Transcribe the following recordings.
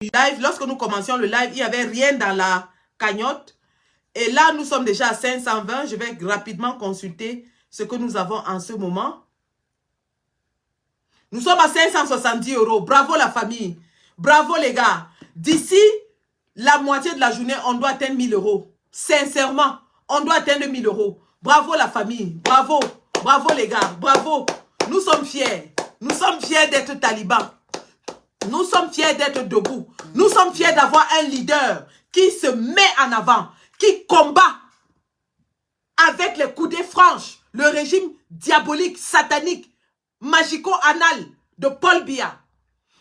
live, lorsque nous commencions le live, il n'y avait rien dans la cagnotte. Et là, nous sommes déjà à 520. Je vais rapidement consulter ce que nous avons en ce moment. Nous sommes à 570 €. Bravo la famille. Bravo les gars. D'ici la moitié de la journée, on doit atteindre 1000 €. Sincèrement, on doit atteindre 1000 €. Bravo la famille. Bravo. Bravo les gars. Bravo. Nous sommes fiers. Nous sommes fiers d'être talibans. Nous sommes fiers d'être debout. Nous sommes fiers d'avoir un leader qui se met en avant, qui combat avec les coudées franches le régime diabolique, satanique, magico-anal de Paul Biya.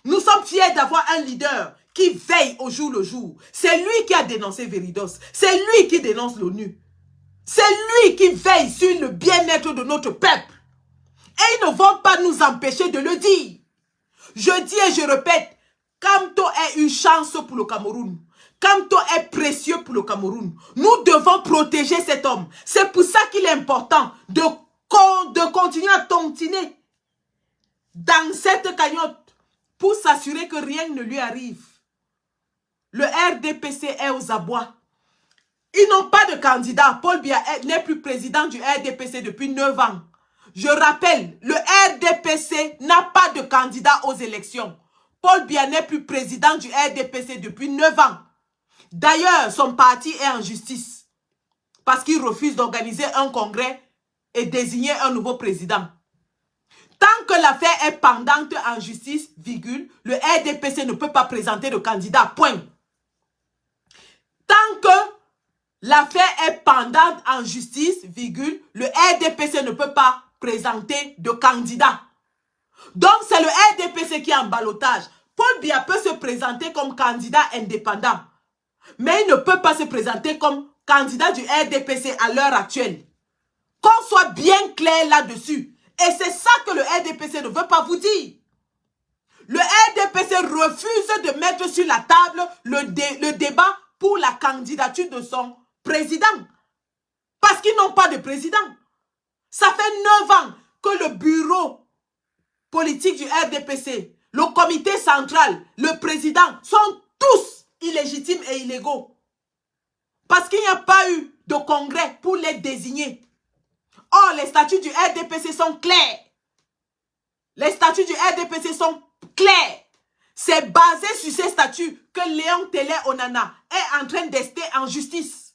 Nous sommes fiers d'avoir un leader qui veille au jour le jour. C'est lui qui a dénoncé Veridos. C'est lui qui dénonce l'ONU. C'est lui qui veille sur le bien-être de notre peuple. Et ils ne vont pas nous empêcher de le dire. Je dis et je répète, Kamto est une chance pour le Cameroun. Kamto est précieux pour le Cameroun. Nous devons protéger cet homme. C'est pour ça qu'il est important de continuer à tontiner dans cette cagnotte pour s'assurer que rien ne lui arrive. Le RDPC est aux abois. Ils n'ont pas de candidat. Paul Biya n'est plus président du RDPC depuis 9 ans. Je rappelle, le RDPC n'a pas de candidat aux élections. Paul Biya n'est plus président du RDPC depuis 9 ans. D'ailleurs, son parti est en justice parce qu'il refuse d'organiser un congrès et désigner un nouveau président. Tant que l'affaire est pendante en justice, virgule, le RDPC ne peut pas présenter de candidat, point. Tant que l'affaire est pendante en justice, virgule, le RDPC ne peut pas présenter de candidat. Donc, c'est le RDPC qui est en ballottage. Paul Biya peut se présenter comme candidat indépendant, mais il ne peut pas se présenter comme candidat du RDPC à l'heure actuelle. Qu'on soit bien clair là-dessus. Et c'est ça que le RDPC ne veut pas vous dire. Le RDPC refuse de mettre sur la table le débat pour la candidature de son président. Parce qu'ils n'ont pas de président. Ça fait 9 ans que le bureau politique du RDPC, le comité central, le président sont tous illégitimes et illégaux. Parce qu'il n'y a pas eu de congrès pour les désigner. Or, les statuts du RDPC sont clairs. Les statuts du RDPC sont clairs. C'est basé sur ces statuts que Léon Télé Onana est en train d'ester en justice.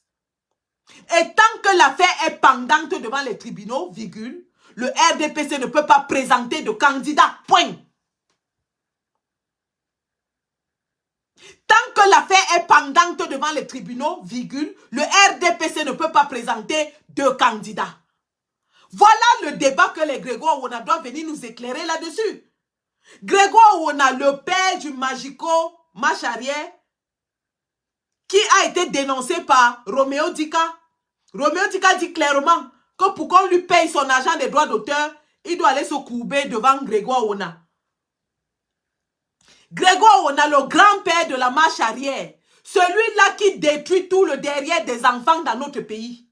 Et tant que l'affaire est pendante devant les tribunaux, virgule, le RDPC ne peut pas présenter de candidat, point. Tant que l'affaire est pendante devant les tribunaux, virgule, le RDPC ne peut pas présenter de candidat. Voilà le débat que les Grégoire Ouona doivent venir nous éclairer là-dessus. Grégoire Ouona, le père du Magico Macharrière, qui a été dénoncé par Roméo Dika. Roméo Dika dit clairement que pour qu'on lui paye son argent des droits d'auteur, il doit aller se courber devant Grégoire Ouona. Grégoire Ouona, le grand-père de la marche arrière, celui-là qui détruit tout le derrière des enfants dans notre pays.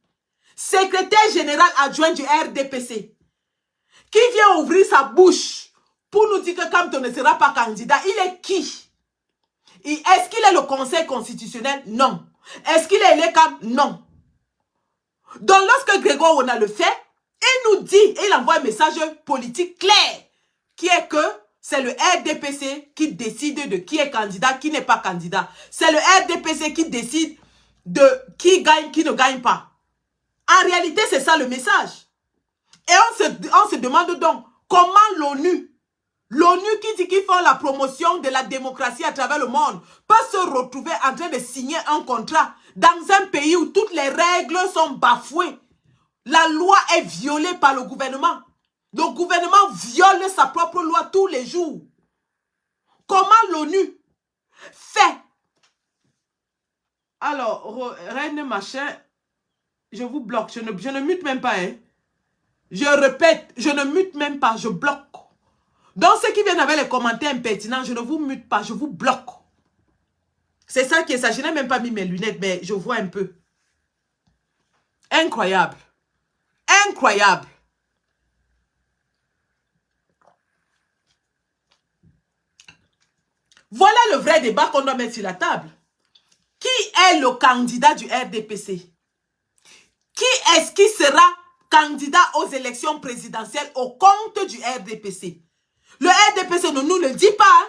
Secrétaire général adjoint du RDPC, qui vient ouvrir sa bouche pour nous dire que Kamto ne sera pas candidat. Il est qui? Est-ce qu'il est le Conseil constitutionnel? Non. Est-ce qu'il est l'ECAM? Non. Donc lorsque Grégoire Ouona le fait, il nous dit, et il envoie un message politique clair, qui est que c'est le RDPC qui décide de qui est candidat, qui n'est pas candidat. C'est le RDPC qui décide de qui gagne, qui ne gagne pas. En réalité, c'est ça le message. Et on se demande donc comment l'ONU qui dit qu'ils font la promotion de la démocratie à travers le monde, peut se retrouver en train de signer un contrat dans un pays où toutes les règles sont bafouées. La loi est violée par le gouvernement. Le gouvernement viole sa propre loi tous les jours. Comment l'ONU fait? Alors, Reine Machin, je vous bloque. Je ne mute même pas. Hein. Je répète, je ne mute même pas. Je bloque. Donc, ceux qui viennent avec les commentaires impertinents, je ne vous mute pas. Je vous bloque. C'est ça qui est ça. Je n'ai même pas mis mes lunettes, mais je vois un peu. Incroyable. Incroyable. Voilà le vrai débat qu'on doit mettre sur la table. Qui est le candidat du RDPC? Qui est-ce qui sera candidat aux élections présidentielles au compte du RDPC? Le RDPC ne nous le dit pas. Hein?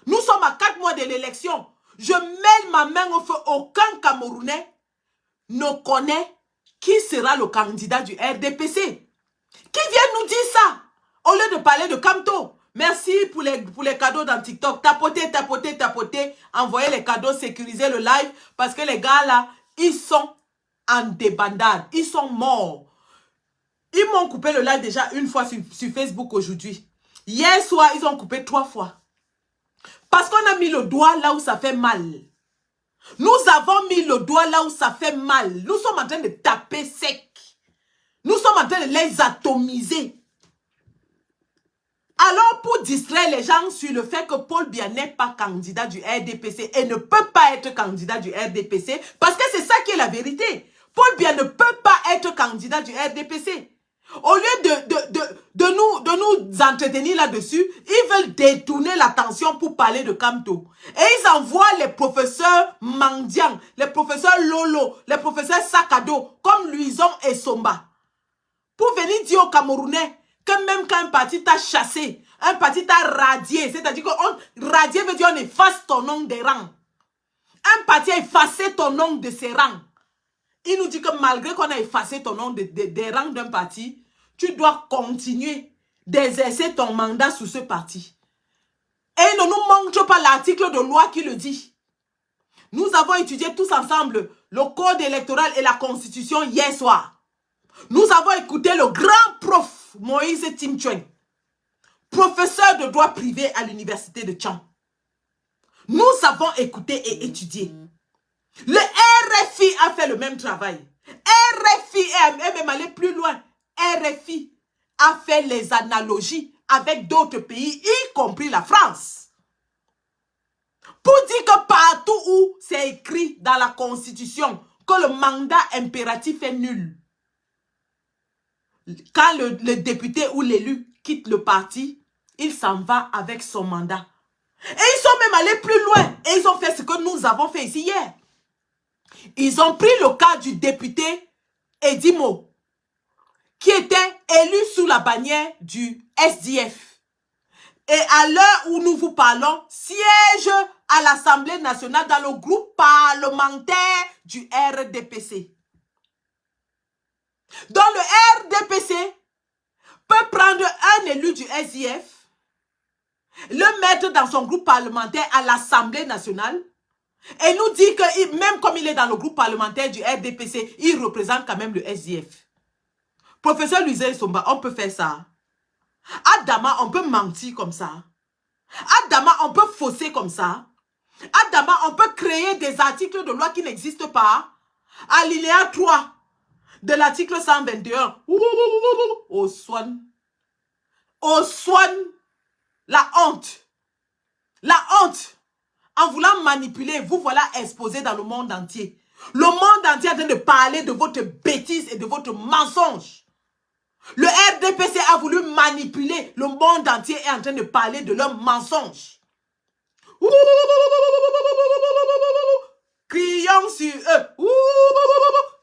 Nous sommes à 4 mois de l'élection. Je mets ma main au feu. Aucun Camerounais ne connaît qui sera le candidat du RDPC. Qui vient nous dire ça? Au lieu de parler de Camto. Merci pour les cadeaux dans TikTok. Tapotez, tapotez, tapotez. Envoyez les cadeaux, sécurisez le live. Parce que les gars là, ils sont en débandade. Ils sont morts. Ils m'ont coupé le live déjà une fois sur Facebook aujourd'hui. Hier soir, ils ont coupé 3 fois. Parce qu'on a mis le doigt là où ça fait mal. Nous avons mis le doigt là où ça fait mal. Nous sommes en train de taper sec. Nous sommes en train de les atomiser. Alors, pour distraire les gens sur le fait que Paul Biya n'est pas candidat du RDPC et ne peut pas être candidat du RDPC, parce que c'est ça qui est la vérité. Paul Biya ne peut pas être candidat du RDPC. Au lieu de nous entretenir là-dessus, ils veulent détourner l'attention pour parler de Camto. Et ils envoient les professeurs Mandiang, les professeurs Lolo, les professeurs Sakado, comme Luison et Somba, pour venir dire aux Camerounais que même quand un parti t'a chassé, un parti t'a radié, c'est-à-dire que radier veut dire on efface ton nom des rangs. Un parti a effacé ton nom de ses rangs. Il nous dit que malgré qu'on a effacé ton nom des rangs d'un parti, tu dois continuer d'exercer ton mandat sous ce parti. Et ne nous montre pas l'article de loi qui le dit. Nous avons étudié tous ensemble le code électoral et la constitution hier soir. Nous avons écouté le grand prof Moïse Timchoueng, professeur de droit privé à l'université de Tchang. Nous avons écouté et étudié. Le RFI a fait le même travail. RFI est même allé plus loin. RFI a fait les analogies avec d'autres pays, y compris la France. Pour dire que partout où c'est écrit dans la Constitution que le mandat impératif est nul, quand le député ou l'élu quitte le parti, il s'en va avec son mandat. Et ils sont même allés plus loin. Et ils ont fait ce que nous avons fait ici hier. Ils ont pris le cas du député Edimo, qui était élu sous la bannière du SDF. Et à l'heure où nous vous parlons, siège à l'Assemblée nationale dans le groupe parlementaire du RDPC. Donc le RDPC peut prendre un élu du SDF, le mettre dans son groupe parlementaire à l'Assemblée nationale et nous dit que même comme il est dans le groupe parlementaire du RDPC, il représente quand même le SDF. Professeur Luizel Somba, on peut faire ça. Adama, on peut mentir comme ça. Adama, on peut fausser comme ça. Adama, on peut créer des articles de loi qui n'existent pas. Alinéa 3 de l'article 121. Au soin. Au soin. La honte. La honte. En voulant manipuler, vous voilà exposé dans le monde entier. Le monde entier est en train de parler de votre bêtise et de votre mensonge. Le RDPC a voulu manipuler, le monde entier est en train de parler de leurs mensonges. Crions sur eux.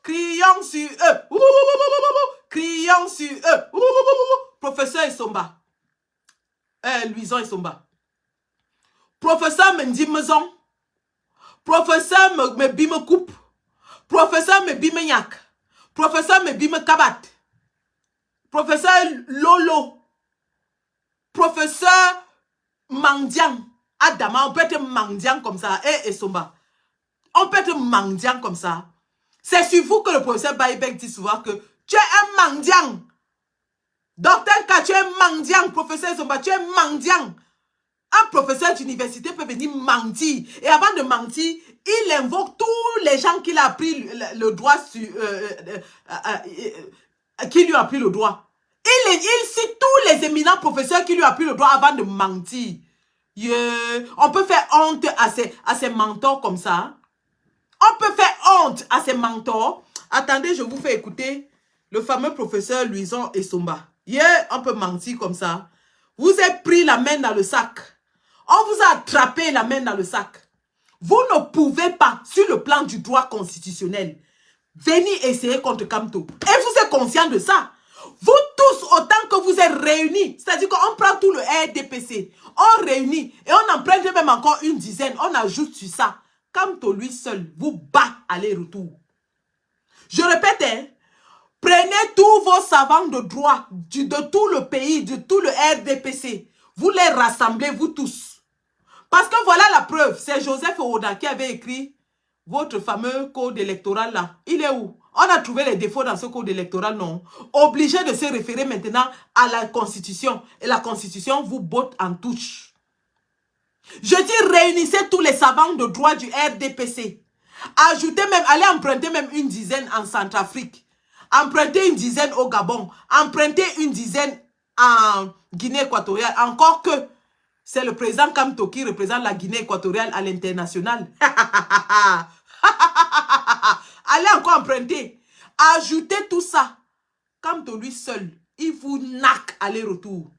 Crions sur eux. Crions sur eux. Professeur Isomba. Luison Isomba. Professeur Mendi Maison. Professeur Mebi me coupe. Professeur Mebi me yak. Professeur Mebi me kabat. Professeur Lolo. Professeur Mandiang. Adama, on peut être Mandiang comme ça. Et Somba. On peut être Mandiang comme ça. C'est sur vous que le professeur Baïbek dit souvent que tu es un Mandiang. Docteur K, tu es un Mandiang. Professeur Somba, tu es un Mandiang. Un professeur d'université peut venir mentir. Et avant de mentir, il invoque tous les gens qu'il a appris le droit sur... qui lui a appris le droit. Il cite tous les éminents professeurs qui lui ont appris le droit avant de mentir. On peut faire honte à ces mentors comme ça. On peut faire honte à ces mentors. Attendez, je vous fais écouter le fameux professeur Luison Esomba. On peut mentir comme ça. Vous avez pris la main dans le sac. On vous a attrapé la main dans le sac. Vous ne pouvez pas, sur le plan du droit constitutionnel, venir essayer contre Kamto. Et vous êtes conscient de ça. Vous tous, autant que vous êtes réunis, c'est-à-dire qu'on prend tout le RDPC, on réunit et on en prend même encore une dizaine, on ajoute sur ça. Kamto, lui seul, vous bat aller-retour. Je répète, hein, prenez tous vos savants de droit de tout le pays, de tout le RDPC. Vous les rassemblez, vous tous. Parce que voilà la preuve. C'est Joseph Oda qui avait écrit votre fameux code électoral là. Il est où? On a trouvé les défauts dans ce code électoral, non? Obligé de se référer maintenant à la Constitution. Et la Constitution vous botte en touche. Je dis réunissez tous les savants de droit du RDPC. Ajoutez même, allez emprunter même une dizaine en Centrafrique. Empruntez une dizaine au Gabon. Empruntez une dizaine en Guinée équatoriale. Encore que c'est le président Kamto qui représente la Guinée équatoriale à l'international. Allez encore emprunter. Ajoutez tout ça. Kamto lui seul, il vous naque aller-retour.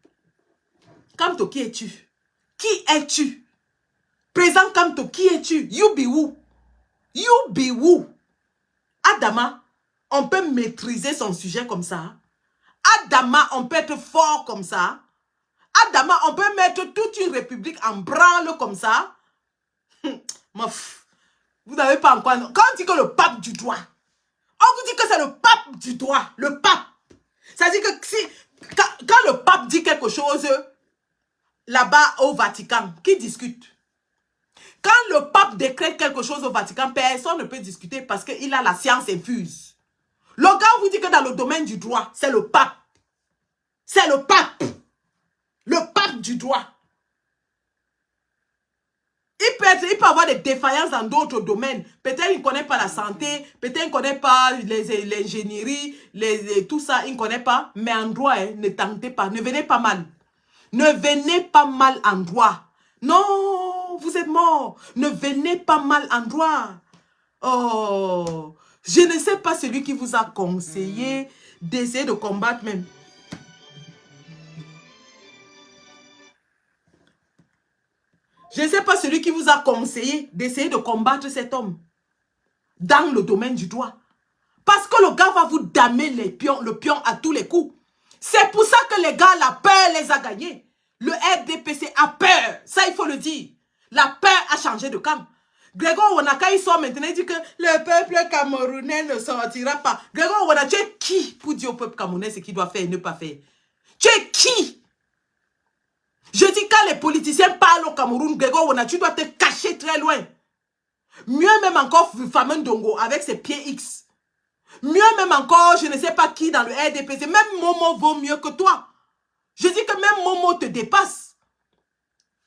Kamto, qui es-tu? Qui es-tu? Président Kamto, qui es-tu? You be who? You be who? Adama, on peut maîtriser son sujet comme ça. Adama, on peut être fort comme ça. Adama, on peut mettre toute une république en branle comme ça. Vous n'avez pas encore... Quand on dit que le pape du droit, on vous dit que c'est le pape du droit. Le pape. C'est-à-dire que si, quand le pape dit quelque chose là-bas au Vatican, qui discute? Quand le pape décrète quelque chose au Vatican, personne ne peut discuter parce qu'il a la science infuse. Le gars vous dit que dans le domaine du droit, c'est le pape. C'est le pape. Le pape du droit. Il peut avoir des défaillances dans d'autres domaines. Peut-être qu'il ne connaît pas la santé, peut-être qu'il ne connaît pas l'ingénierie, tout ça, il ne connaît pas. Mais en droit, hein, ne tentez pas, ne venez pas mal. Ne venez pas mal en droit. Non, vous êtes mort. Ne venez pas mal en droit. Oh, je ne sais pas celui qui vous a conseillé d'essayer de combattre même. Je ne sais pas celui qui vous a conseillé d'essayer de combattre cet homme dans le domaine du droit. Parce que le gars va vous damer le pion à tous les coups. C'est pour ça que les gars, la peur les a gagnés. Le RDPC a peur. Ça, il faut le dire. La peur a changé de camp. Grégoire Wanaka, il sort maintenant, il dit que le peuple camerounais ne sortira pas. Grégoire Wanaka, tu es qui pour dire au peuple camerounais ce qu'il doit faire et ne pas faire? Tu es qui? Je dis quand les politiciens parlent au Cameroun, Grégoire Wanaka, tu dois te cacher très loin. Mieux même encore Fameux Ndongo avec ses pieds X. Mieux même encore, je ne sais pas qui dans le RDPC. Même Momo vaut mieux que toi. Je dis que même Momo te dépasse.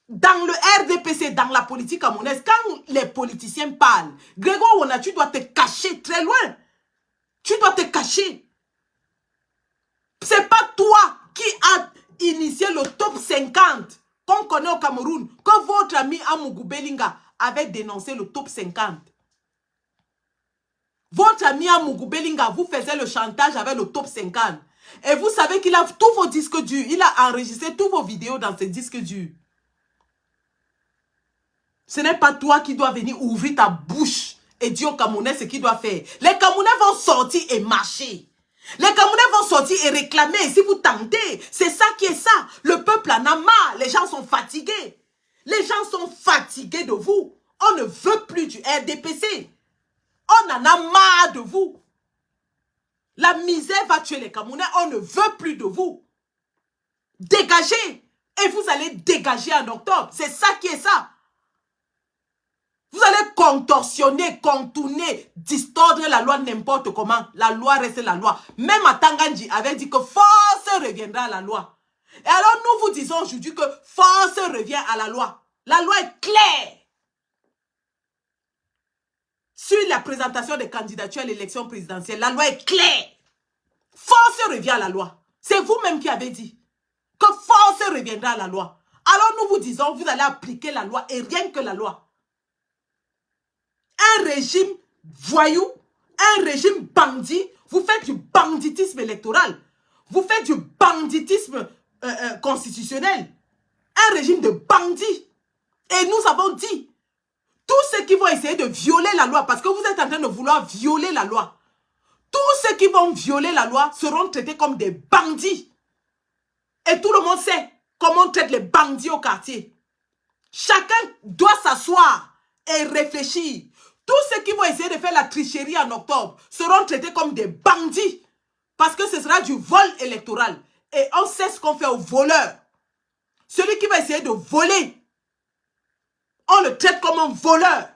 Dans le RDPC, dans la politique camerounaise, quand les politiciens parlent, Grégoire Wanaka, tu dois te cacher très loin. Tu dois te cacher. C'est pas toi qui as initié le top 50 qu'on connaît au Cameroun, que votre ami Amougou Belinga avait dénoncé le top 50. Votre ami Amougou Belinga vous faisait le chantage avec le top 50. Et vous savez qu'il a tous vos disques durs. Il a enregistré tous vos vidéos dans ses disques durs. Ce n'est pas toi qui dois venir ouvrir ta bouche et dire aux Camerounais ce qu'il doit faire. Les Camerounais vont sortir et marcher. Les Camerounais vont sortir et réclamer si vous tentez. C'est ça qui est ça. Le peuple en a marre. Les gens sont fatigués. Les gens sont fatigués de vous. On ne veut plus du RDPC. On en a marre de vous. La misère va tuer les Camerounais. On ne veut plus de vous. Dégagez. Et vous allez dégager en octobre. C'est ça qui est ça. Vous allez contorsionner, contourner, distordre la loi n'importe comment. La loi reste la loi. Même Atangandji avait dit que force reviendra à la loi. Et alors nous vous disons aujourd'hui que force revient à la loi. La loi est claire. Sur la présentation des candidatures à l'élection présidentielle, la loi est claire. Force revient à la loi. C'est vous-même qui avez dit que force reviendra à la loi. Alors nous vous disons, vous allez appliquer la loi et rien que la loi. Un régime voyou, un régime bandit, vous faites du banditisme électoral, vous faites du banditisme constitutionnel, un régime de bandits. Et nous avons dit, tous ceux qui vont essayer de violer la loi, parce que vous êtes en train de vouloir violer la loi, tous ceux qui vont violer la loi seront traités comme des bandits. Et tout le monde sait comment on traite les bandits au quartier. Chacun doit s'asseoir et réfléchir. Tous ceux qui vont essayer de faire la tricherie en octobre seront traités comme des bandits. Parce que ce sera du vol électoral. Et on sait ce qu'on fait aux voleurs. Celui qui va essayer de voler, on le traite comme un voleur.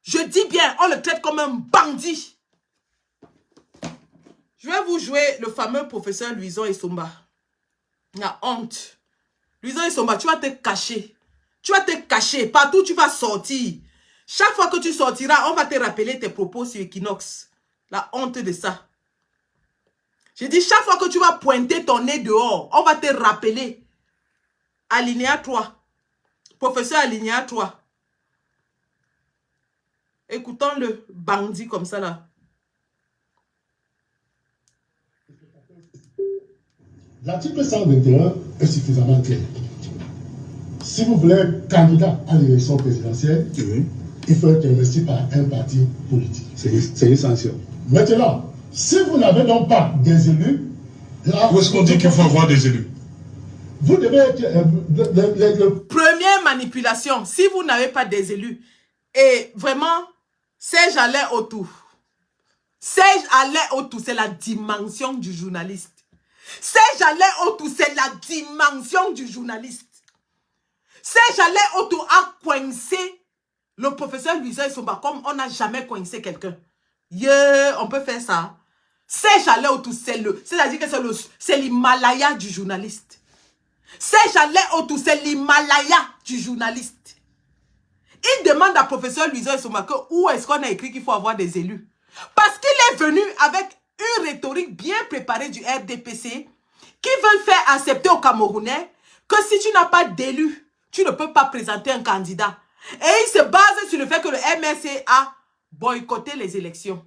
Je dis bien, on le traite comme un bandit. Je vais vous jouer le fameux professeur Louison Essomba. La honte. Louison Essomba, tu vas te cacher. Tu vas te cacher. Partout tu vas sortir. Chaque fois que tu sortiras, on va te rappeler tes propos sur Equinox. La honte de ça. Je dis, chaque fois que tu vas pointer ton nez dehors, on va te rappeler. Alinéa 3. Professeur Alinéa 3. Écoutons le bandit comme ça là. L'article 121 est suffisamment clair. Si vous voulez être candidat à l'élection présidentielle, oui, il faut être investi par un parti politique. C'est essentiel. Maintenant, si vous n'avez donc pas des élus, là, où est-ce qu'on dit qu'il faut avoir des élus? Vous devez être... Première manipulation, si vous n'avez pas des élus, et vraiment, Serge Alain Autou. Serge Alain Autou, c'est la dimension du journaliste. Serge Alain Autou, c'est la dimension du journaliste. Serge Alain Autou a coincé le professeur Louison Essomba comme on n'a jamais coincé quelqu'un. On peut faire ça. Serge Alain Autou, c'est-à-dire que c'est l'Himalaya du journaliste. Serge Alain Autou, c'est l'Himalaya du journaliste. Il demande à professeur Louison Essomba où est-ce qu'on a écrit qu'il faut avoir des élus. Parce qu'il est venu avec une rhétorique bien préparée du RDPC qui veut faire accepter aux Camerounais que si tu n'as pas d'élu, tu ne peux pas présenter un candidat. Et il se base sur le fait que le MRC a boycotté les élections.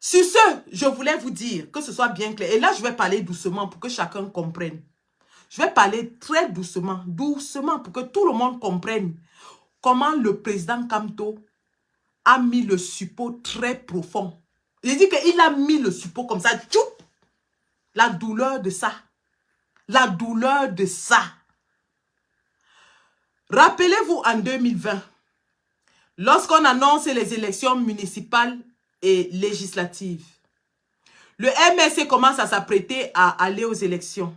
Sur ce, je voulais vous dire que ce soit bien clair. Et là, je vais parler doucement pour que chacun comprenne. Je vais parler très doucement, doucement pour que tout le monde comprenne comment le président Kamto a mis le suppôt très profond. Il dit qu'il a mis le suppôt comme ça. Tchou! La douleur de ça. La douleur de ça. Rappelez-vous en 2020, lorsqu'on annonce les élections municipales et législatives, le MRC commence à s'apprêter à aller aux élections.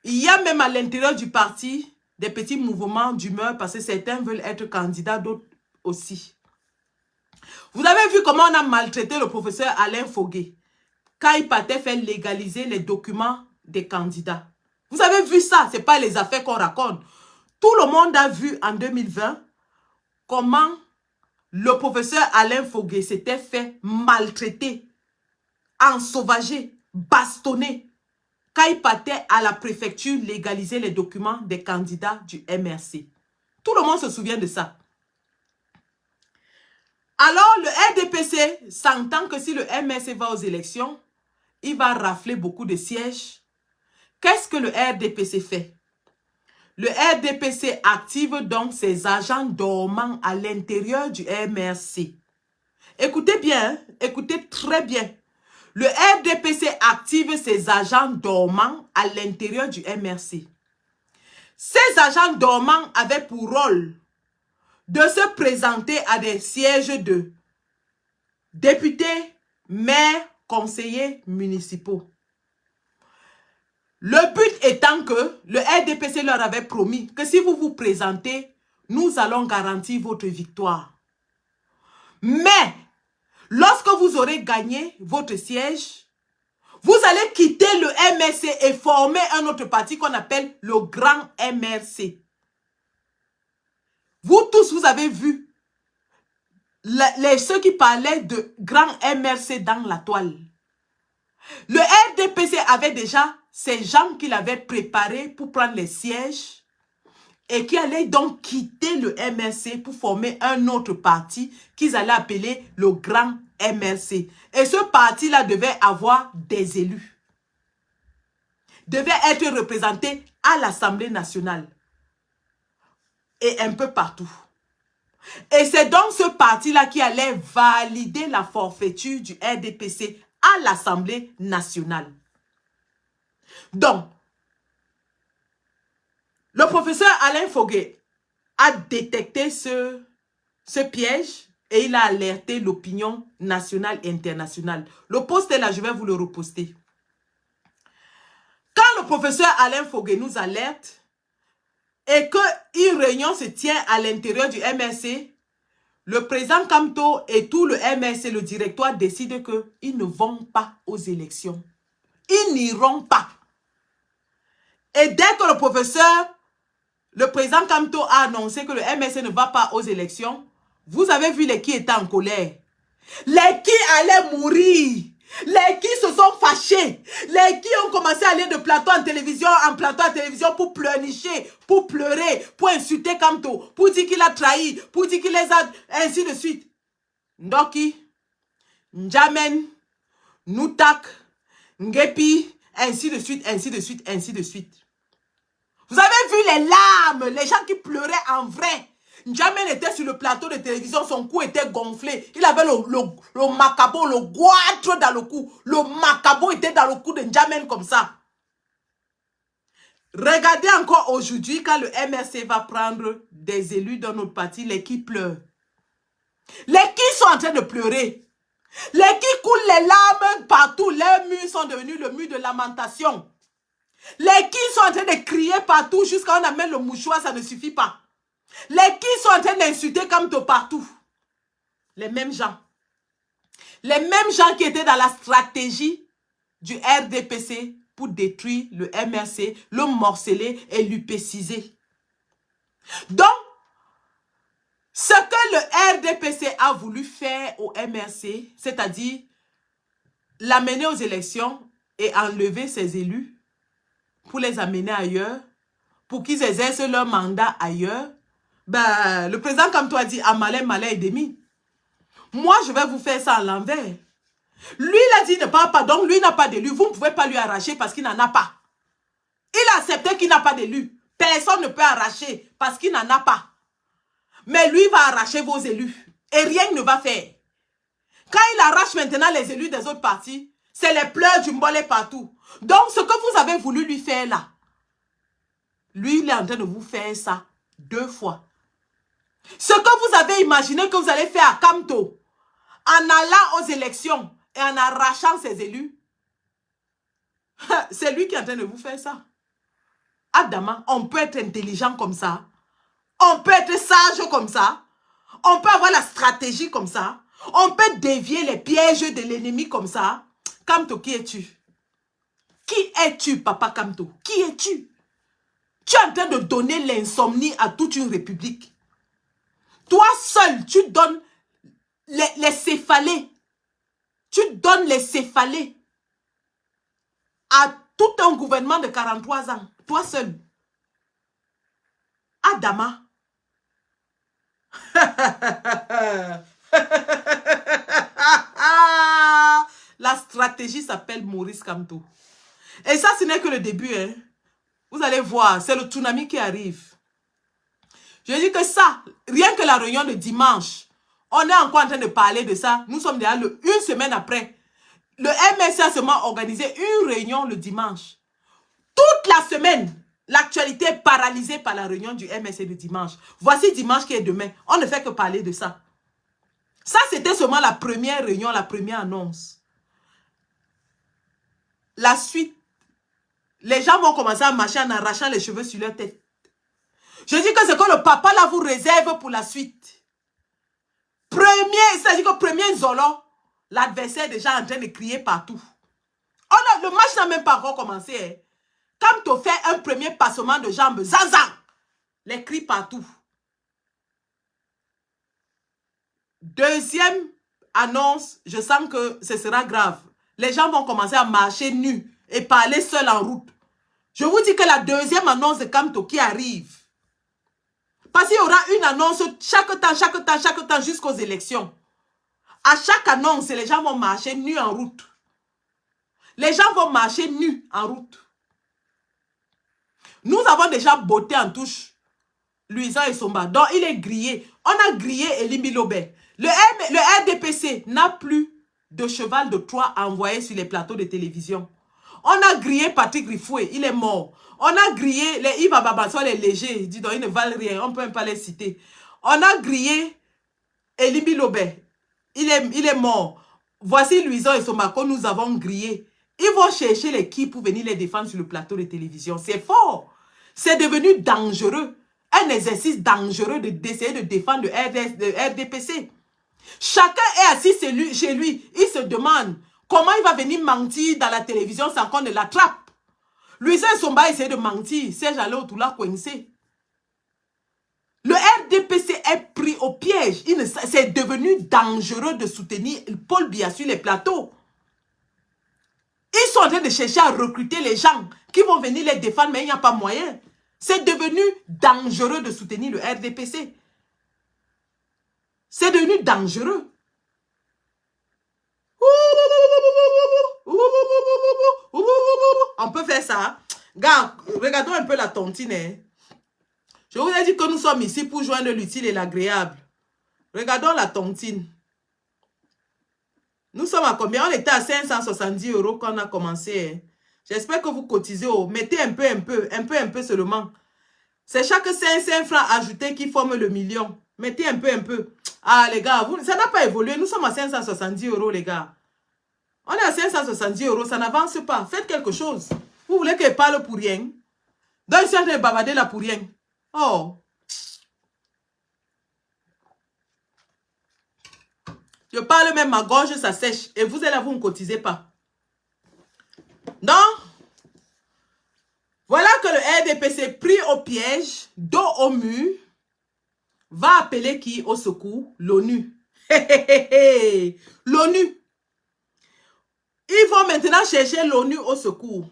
Il y a même à l'intérieur du parti des petits mouvements d'humeur parce que certains veulent être candidats, d'autres aussi. Vous avez vu comment on a maltraité le professeur Alain Fogué quand il partait faire légaliser les documents des candidats. Vous avez vu ça, ce n'est pas les affaires qu'on raconte. Tout le monde a vu en 2020 comment le professeur Alain Fogué s'était fait maltraiter, ensauvager, bastonner quand il partait à la préfecture légaliser les documents des candidats du MRC. Tout le monde se souvient de ça. Alors, le RDPC s'entend que si le MRC va aux élections, il va rafler beaucoup de sièges. Qu'est-ce que le RDPC fait? Le RDPC active donc ses agents dormants à l'intérieur du MRC. Écoutez bien, écoutez très bien. Le RDPC active ses agents dormants à l'intérieur du MRC. Ces agents dormants avaient pour rôle de se présenter à des sièges de députés, maires, conseillers municipaux. Le but étant que le RDPC leur avait promis que si vous vous présentez, nous allons garantir votre victoire. Mais, lorsque vous aurez gagné votre siège, vous allez quitter le MRC et former un autre parti qu'on appelle le Grand MRC. Vous tous, vous avez vu ceux qui parlaient de Grand MRC dans la toile. Le RDPC avait déjà ces gens qu'il avait préparés pour prendre les sièges et qui allaient donc quitter le MRC pour former un autre parti qu'ils allaient appeler le Grand MRC. Et ce parti-là devait avoir des élus. devait être représenté à l'Assemblée nationale et un peu partout. Et c'est donc ce parti-là qui allait valider la forfaiture du RDPC à l'Assemblée nationale. Donc, le professeur Alain Foguet a détecté ce piège et il a alerté l'opinion nationale et internationale. Le post est là, je vais vous le reposter. Quand le professeur Alain Foguet nous alerte et qu'une réunion se tient à l'intérieur du MRC, le président Kamto et tout le MRC, le directoire, décident qu'ils ne vont pas aux élections. Ils n'iront pas. Et dès que le président Kamto a annoncé que le MRC ne va pas aux élections, vous avez vu les qui étaient en colère. Les qui allaient mourir. Les qui se sont fâchés. Les qui ont commencé à aller de plateau en plateau en télévision pour pleurnicher, pour pleurer, pour insulter Kamto, pour dire qu'il a trahi, pour dire qu'il les a, ainsi de suite. Ndoki, Njamen, Noutak, Ngepi, ainsi de suite, ainsi de suite, ainsi de suite. Vous avez vu les larmes, les gens qui pleuraient en vrai. Njamen était sur le plateau de télévision, son cou était gonflé. Il avait le macabo, le goitre dans le cou. Le macabo était dans le cou de Njamen comme ça. Regardez encore aujourd'hui quand le MRC va prendre des élus dans notre parti, les qui pleurent. Les qui sont en train de pleurer. Les qui coulent les larmes partout. Les murs sont devenus le mur de lamentation. Les qui sont en train de crier partout jusqu'à on amène le mouchoir, ça ne suffit pas. Les qui sont en train d'insulter Kamto partout. Les mêmes gens. Les mêmes gens qui étaient dans la stratégie du RDPC pour détruire le MRC, le morceler et l'UPCiser. Donc, ce que le RDPC a voulu faire au MRC, c'est-à-dire l'amener aux élections et enlever ses élus pour les amener ailleurs, pour qu'ils exercent leur mandat ailleurs, ben, le président Kamto a dit à malin, malin et demi. Moi, je vais vous faire ça à l'envers. Lui, il a dit ne parle pas, donc lui n'a pas d'élu. Vous ne pouvez pas lui arracher parce qu'il n'en a pas. Il a accepté qu'il n'a pas d'élu. Personne ne peut arracher parce qu'il n'en a pas. Mais lui va arracher vos élus. Et rien ne va faire. Quand il arrache maintenant les élus des autres partis, c'est les pleurs du mbolé partout. Donc, ce que vous avez voulu lui faire là, lui, il est en train de vous faire ça 2 fois. Ce que vous avez imaginé que vous allez faire à Kamto, en allant aux élections et en arrachant ses élus, c'est lui qui est en train de vous faire ça. Adama, on peut être intelligent comme ça. On peut être sage comme ça. On peut avoir la stratégie comme ça. On peut dévier les pièges de l'ennemi comme ça. Kamto, qui es-tu? Qui es-tu, papa Kamto? Qui es-tu? Tu es en train de donner l'insomnie à toute une république. Toi seul, tu donnes les céphalées. Tu donnes les céphalées à tout un gouvernement de 43 ans. Toi seul. Adama. La stratégie s'appelle Maurice Kamto. Et ça, ce n'est que le début. Hein. Vous allez voir, c'est le tsunami qui arrive. Je dis que ça, rien que la réunion de dimanche, on est encore en train de parler de ça. Nous sommes déjà une semaine après. Le MRC a seulement organisé une réunion le dimanche. Toute la semaine, l'actualité est paralysée par la réunion du MRC de dimanche. Voici dimanche qui est demain. On ne fait que parler de ça. Ça, c'était seulement la première réunion, la première annonce. La suite, les gens vont commencer à marcher en arrachant les cheveux sur leur tête. Je dis que c'est que le papa là vous réserve pour la suite. C'est-à-dire que premier Zolo, l'adversaire est déjà en train de crier partout. Oh non, le match n'a même pas encore commencé. Hein. Quand tu fais un premier passement de jambes, zazan, les cris partout. Deuxième annonce, je sens que ce sera grave. Les gens vont commencer à marcher nus et parler seuls en route. Je vous dis que la deuxième annonce de Kamto qui arrive, parce qu'il y aura une annonce chaque temps, jusqu'aux élections. À chaque annonce, les gens vont marcher nus en route. Les gens vont marcher nus en route. Nous avons déjà botté en touche Louisa et Somba. Donc, il est grillé. On a grillé Elimbi Lobé. Le RDPC n'a plus de cheval de Troie à envoyer sur les plateaux de télévision. On a grillé Patrick Rifoué, il est mort. On a grillé les Yves Ababassou, les légers, dis donc, ils ne valent rien, on ne peut même pas les citer. On a grillé Elimbi Lobé, il est mort. Voici Louison et Somako, nous avons grillé. Ils vont chercher les qui pour venir les défendre sur le plateau de télévision. C'est fort. C'est devenu dangereux. Un exercice dangereux d'essayer de défendre le RDPC. Chacun est assis chez lui. Il se demande comment il va venir mentir dans la télévision sans qu'on ne l'attrape. Louison et Somba essaient de mentir. Serge allait autour là coincé. Le RDPC est pris au piège. C'est devenu dangereux de soutenir Paul Biya sur les plateaux. Ils sont en train de chercher à recruter les gens qui vont venir les défendre, mais il n'y a pas moyen. C'est devenu dangereux de soutenir le RDPC. C'est devenu dangereux. On peut faire ça. Gars, regardons un peu la tontine. Hein. Je vous ai dit que nous sommes ici pour joindre l'utile et l'agréable. Regardons la tontine. Nous sommes à combien? On était à 570 € quand on a commencé. Hein. J'espère que vous cotisez. Mettez un peu seulement. C'est chaque 500 francs ajoutés qui forment le million. Mettez un peu. Ah les gars, ça n'a pas évolué. Nous sommes à 570 € les gars. On est à 570 €, ça n'avance pas. Faites quelque chose. Vous voulez que je parle pour rien? Donc je suis en train de bavarder là pour rien. Oh. Je parle même, ma gorge, ça sèche. Et vous êtes là, vous ne cotisez pas. Donc, voilà que le RDPC pris au piège, dos au mur, va appeler qui au secours? L'ONU. L'ONU. Ils vont maintenant chercher l'ONU au secours.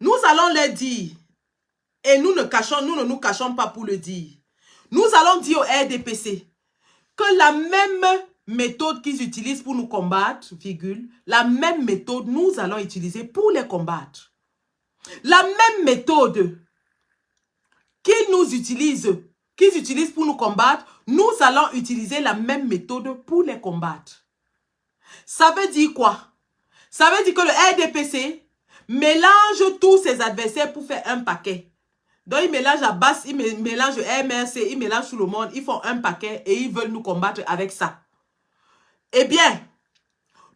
Nous allons leur dire, et nous ne nous cachons pas pour le dire. Nous allons dire au RDPC que la même méthode qu'ils utilisent pour nous combattre, virgule, la même méthode nous allons utiliser pour les combattre. La même méthode qu'ils utilisent pour nous combattre, nous allons utiliser la même méthode pour les combattre. Ça veut dire quoi? Ça veut dire que le RDPC mélange tous ses adversaires pour faire un paquet. Donc, ils mélangent Abbas, ils mélangent MRC, ils mélangent tout le monde, ils font un paquet et ils veulent nous combattre avec ça. Eh bien,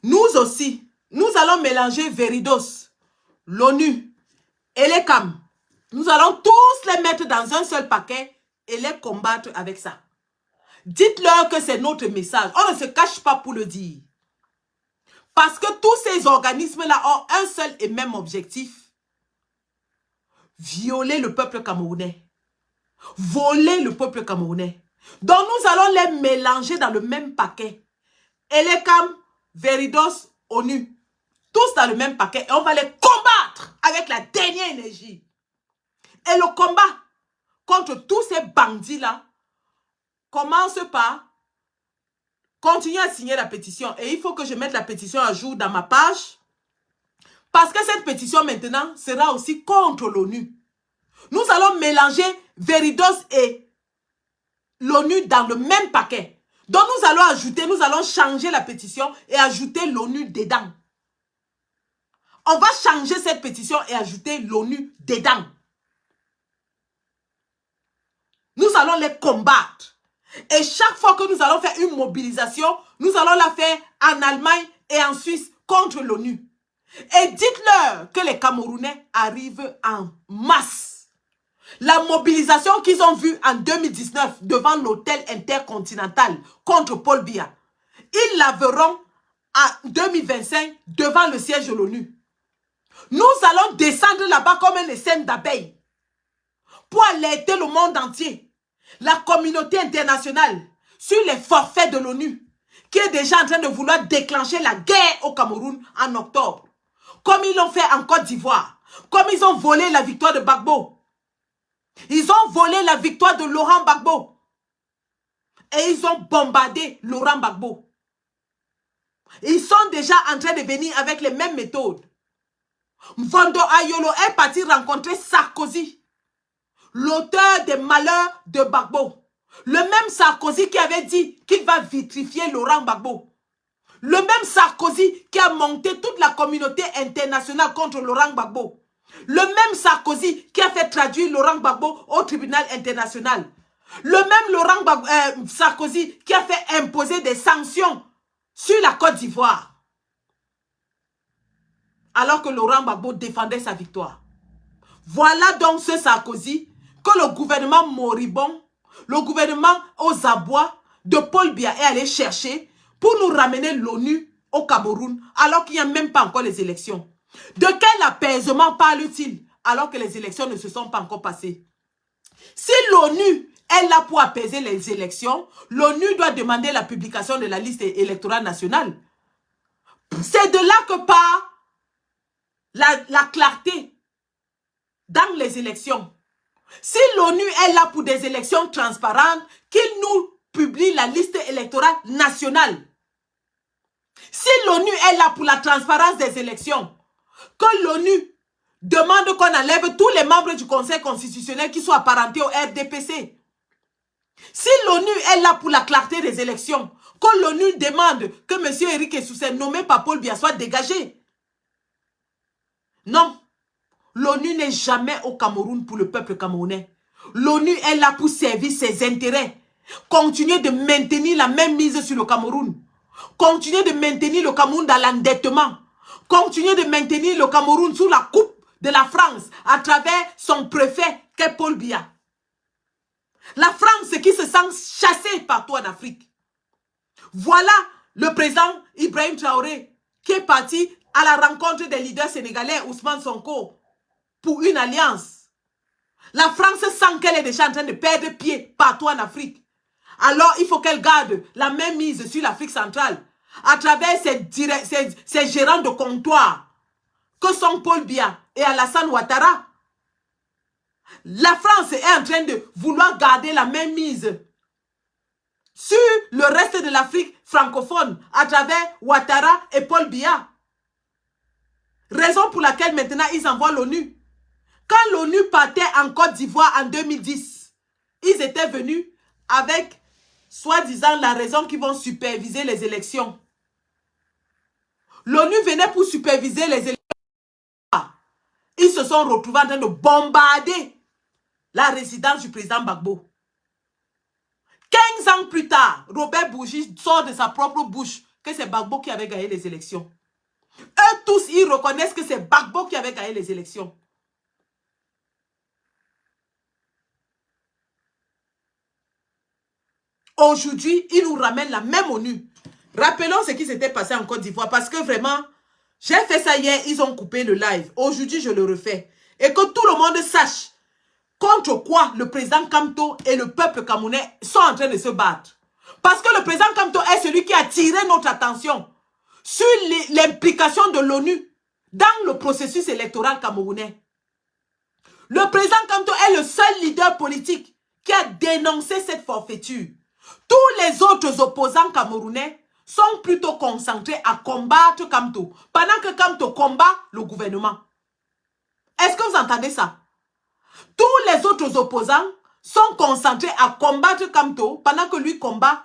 nous aussi, nous allons mélanger Veridos, l'ONU et les CAM. Nous allons tous les mettre dans un seul paquet et les combattre avec ça. Dites-leur que c'est notre message. On ne se cache pas pour le dire. Parce que tous ces organismes-là ont un seul et même objectif. Violer le peuple camerounais. Voler le peuple camerounais. Donc nous allons les mélanger dans le même paquet. Elekam, Veridos, ONU. Tous dans le même paquet. Et on va les combattre avec la dernière énergie. Et le combat contre tous ces bandits-là commence par continuer à signer la pétition. Et il faut que je mette la pétition à jour dans ma page. Parce que cette pétition maintenant sera aussi contre l'ONU. Nous allons mélanger Veridos et l'ONU dans le même paquet. Donc nous allons changer la pétition et ajouter l'ONU dedans. On va changer cette pétition et ajouter l'ONU dedans. Nous allons les combattre. Et chaque fois que nous allons faire une mobilisation, nous allons la faire en Allemagne et en Suisse contre l'ONU. Et dites-leur que les Camerounais arrivent en masse. La mobilisation qu'ils ont vue en 2019 devant l'hôtel intercontinental contre Paul Biya, ils la verront en 2025 devant le siège de l'ONU. Nous allons descendre là-bas comme une scène d'abeilles pour alerter le monde entier, la communauté internationale, sur les forfaits de l'ONU qui est déjà en train de vouloir déclencher la guerre au Cameroun en octobre. Comme ils l'ont fait en Côte d'Ivoire, comme ils ont volé la victoire de Gbagbo. Ils ont volé la victoire de Laurent Gbagbo. Et ils ont bombardé Laurent Gbagbo. Ils sont déjà en train de venir avec les mêmes méthodes. Mvondo Ayolo est parti rencontrer Sarkozy l'auteur des malheurs de Gbagbo. Le même Sarkozy qui avait dit qu'il va vitrifier Laurent Gbagbo. Le même Sarkozy qui a monté toute la communauté internationale contre Laurent Gbagbo. Le même Sarkozy qui a fait traduire Laurent Gbagbo au tribunal international. Le même Sarkozy qui a fait imposer des sanctions sur la Côte d'Ivoire. Alors que Laurent Gbagbo défendait sa victoire. Voilà donc ce Sarkozy que le gouvernement moribond, le gouvernement aux abois de Paul Biya est allé chercher pour nous ramener l'ONU au Cameroun alors qu'il n'y a même pas encore les élections. De quel apaisement parle-t-il alors que les élections ne se sont pas encore passées? Si l'ONU est là pour apaiser les élections, l'ONU doit demander la publication de la liste électorale nationale. C'est de là que part la clarté dans les élections. Si l'ONU est là pour des élections transparentes, qu'il nous publie la liste électorale nationale. Si l'ONU est là pour la transparence des élections, que l'ONU demande qu'on enlève tous les membres du Conseil constitutionnel qui sont apparentés au RDPC. Si l'ONU est là pour la clarté des élections, que l'ONU demande que M. Éric Essoussé, nommé par Paul Biya, soit dégagé. Non. L'ONU n'est jamais au Cameroun pour le peuple camerounais. L'ONU est là pour servir ses intérêts. Continuer de maintenir la même mise sur le Cameroun. Continuer de maintenir le Cameroun dans l'endettement. Continuer de maintenir le Cameroun sous la coupe de la France à travers son préfet qu'est Paul Biya. La France qui se sent chassée partout en Afrique. Voilà le président Ibrahim Traoré qui est parti à la rencontre des leaders sénégalais Ousmane Sonko pour une alliance. La France sent qu'elle est déjà en train de perdre pied partout en Afrique. Alors il faut qu'elle garde la même mise sur l'Afrique centrale à travers ses gérants de comptoir que sont Paul Biya et Alassane Ouattara. La France est en train de vouloir garder la même mise sur le reste de l'Afrique francophone à travers Ouattara et Paul Biya. Raison pour laquelle maintenant ils envoient l'ONU. Quand l'ONU partait en Côte d'Ivoire en 2010, ils étaient venus avec, soi-disant, la raison qu'ils vont superviser les élections. L'ONU venait pour superviser les élections. Ils se sont retrouvés en train de bombarder la résidence du président Gbagbo. 15 ans plus tard, Robert Bourgi sort de sa propre bouche que c'est Gbagbo qui avait gagné les élections. Eux tous, ils reconnaissent que c'est Gbagbo qui avait gagné les élections. Aujourd'hui, ils nous ramènent la même ONU. Rappelons ce qui s'était passé en Côte d'Ivoire parce que vraiment, j'ai fait ça hier, ils ont coupé le live. Aujourd'hui, je le refais. Et que tout le monde sache contre quoi le président Kamto et le peuple camerounais sont en train de se battre. Parce que le président Kamto est celui qui a attiré notre attention sur l'implication de l'ONU dans le processus électoral camerounais. Le président Kamto est le seul leader politique qui a dénoncé cette forfaiture. Tous les autres opposants camerounais sont plutôt concentrés à combattre Kamto, pendant que Kamto combat le gouvernement. Est-ce que vous entendez ça? Tous les autres opposants sont concentrés à combattre Kamto, pendant que lui combat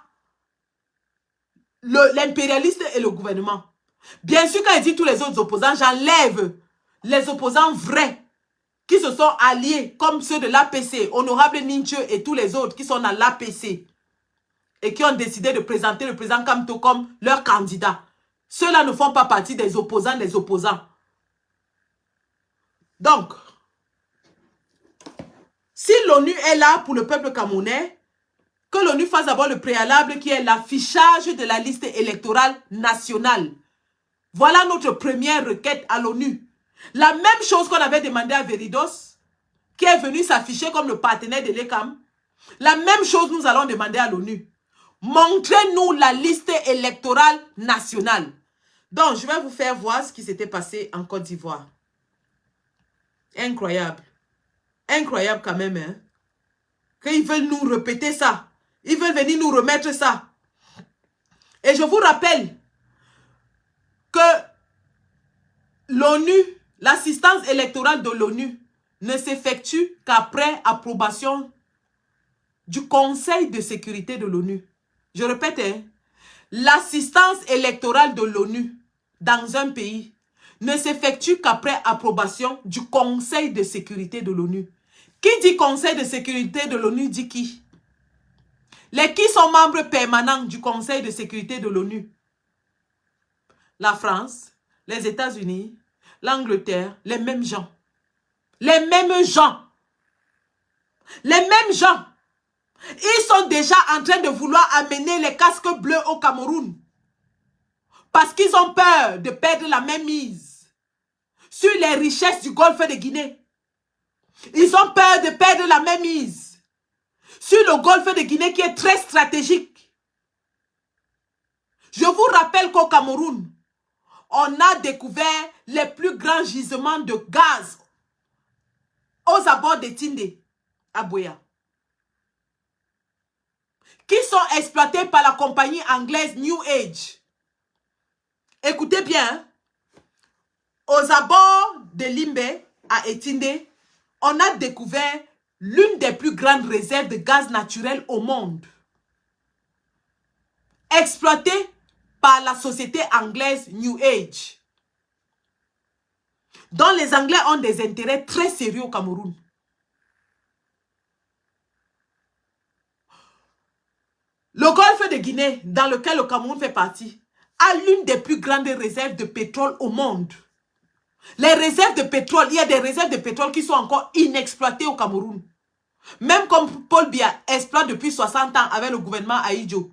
l'impérialiste et le gouvernement. Bien sûr, quand il dit tous les autres opposants, j'enlève les opposants vrais qui se sont alliés, comme ceux de l'APC, Honorable Ninche et tous les autres qui sont dans l'APC. Et qui ont décidé de présenter le président Kamto comme leur candidat. Ceux-là ne font pas partie des opposants des opposants. Donc, si l'ONU est là pour le peuple camerounais, que l'ONU fasse d'abord le préalable qui est l'affichage de la liste électorale nationale. Voilà notre première requête à l'ONU. La même chose qu'on avait demandé à Veridos, qui est venu s'afficher comme le partenaire de l'ECAM. La même chose nous allons demander à l'ONU. Montrez-nous la liste électorale nationale. Donc, je vais vous faire voir ce qui s'était passé en Côte d'Ivoire. Incroyable. Incroyable quand même, hein. Qu'ils veulent nous répéter ça. Ils veulent venir nous remettre ça. Et je vous rappelle que l'ONU, l'assistance électorale de l'ONU, ne s'effectue qu'après approbation du Conseil de sécurité de l'ONU. Je répète, hein, l'assistance électorale de l'ONU dans un pays ne s'effectue qu'après approbation du Conseil de sécurité de l'ONU. Qui dit Conseil de sécurité de l'ONU dit qui? Les qui sont membres permanents du Conseil de sécurité de l'ONU? La France, les États-Unis, l'Angleterre, les mêmes gens. Les mêmes gens. Les mêmes gens. Ils sont déjà en train de vouloir amener les casques bleus au Cameroun. Parce qu'ils ont peur de perdre la même mise sur les richesses du golfe de Guinée. Ils ont peur de perdre la même mise sur le golfe de Guinée qui est très stratégique. Je vous rappelle qu'au Cameroun, on a découvert les plus grands gisements de gaz aux abords de Tindé, à Buea, qui sont exploités par la compagnie anglaise New Age. Écoutez bien, hein? Aux abords de Limbe, à Etindé, on a découvert l'une des plus grandes réserves de gaz naturel au monde, exploitée par la société anglaise New Age, dont les Anglais ont des intérêts très sérieux au Cameroun. Le golfe de Guinée, dans lequel le Cameroun fait partie, a l'une des plus grandes réserves de pétrole au monde. Les réserves de pétrole, il y a des réserves de pétrole qui sont encore inexploitées au Cameroun. Même comme Paul Biya exploite depuis 60 ans avec le gouvernement Ahidjo.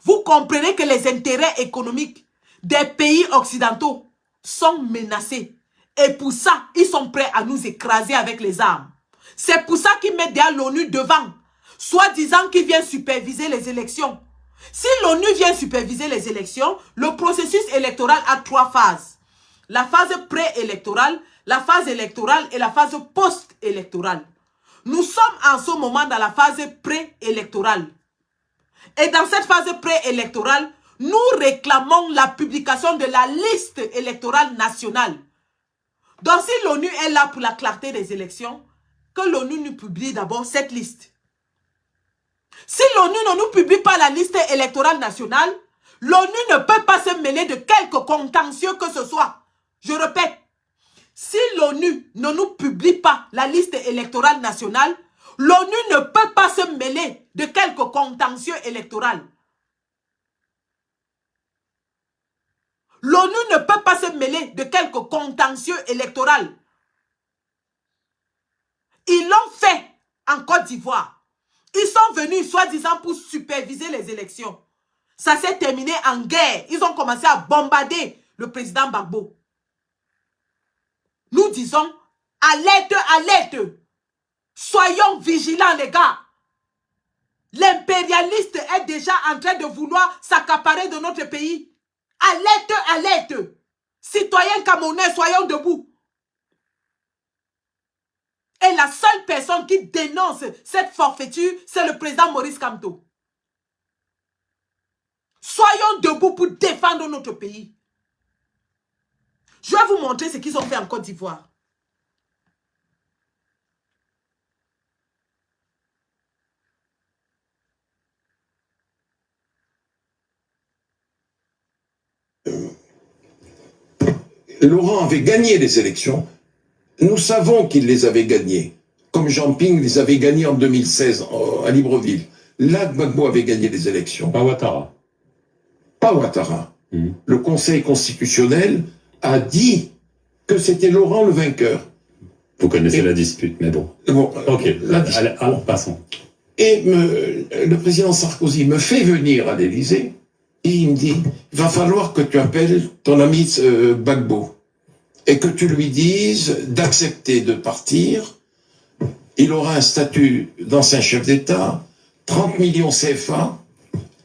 Vous comprenez que les intérêts économiques des pays occidentaux sont menacés. Et pour ça, ils sont prêts à nous écraser avec les armes. C'est pour ça qu'ils mettent derrière l'ONU devant, soi-disant qu'ils viennent superviser les élections. Si l'ONU vient superviser les élections, le processus électoral a 3 phases. La phase préélectorale, la phase électorale et la phase post-électorale. Nous sommes en ce moment dans la phase préélectorale. Et dans cette phase préélectorale, nous réclamons la publication de la liste électorale nationale. Donc si l'ONU est là pour la clarté des élections, que l'ONU nous publie d'abord cette liste. Si l'ONU ne nous publie pas la liste électorale nationale, l'ONU ne peut pas se mêler de quelque contentieux que ce soit. Je répète, si l'ONU ne nous publie pas la liste électorale nationale, l'ONU ne peut pas se mêler de quelque contentieux électoral. L'ONU ne peut pas se mêler de quelque contentieux électoral. Ils l'ont fait en Côte d'Ivoire. Ils sont venus, soi-disant, pour superviser les élections. Ça s'est terminé en guerre. Ils ont commencé à bombarder le président Gbagbo. Nous disons, alerte, alerte. Soyons vigilants, les gars. L'impérialiste est déjà en train de vouloir s'accaparer de notre pays. Alerte, alerte. Citoyens camerounais, soyons debout. Et la seule personne qui dénonce cette forfaiture, c'est le président Maurice Kamto. Soyons debout pour défendre notre pays. Je vais vous montrer ce qu'ils ont fait en Côte d'Ivoire. Laurent avait gagné les élections. Nous savons qu'il les avait gagnées. Comme Jean Ping les avait gagnées en 2016 à Libreville. Là, Gbagbo avait gagné les élections. Pas Ouattara. Pas Ouattara. Le Conseil constitutionnel a dit que c'était Laurent le vainqueur. Vous connaissez la dispute, mais bon. Bon, ok, allez, passons. Et le président Sarkozy me fait venir à l'Élysée et il me dit, il va falloir que tu appelles ton ami Gbagbo et que tu lui dises d'accepter de partir. Il aura un statut d'ancien chef d'État, 30 millions CFA,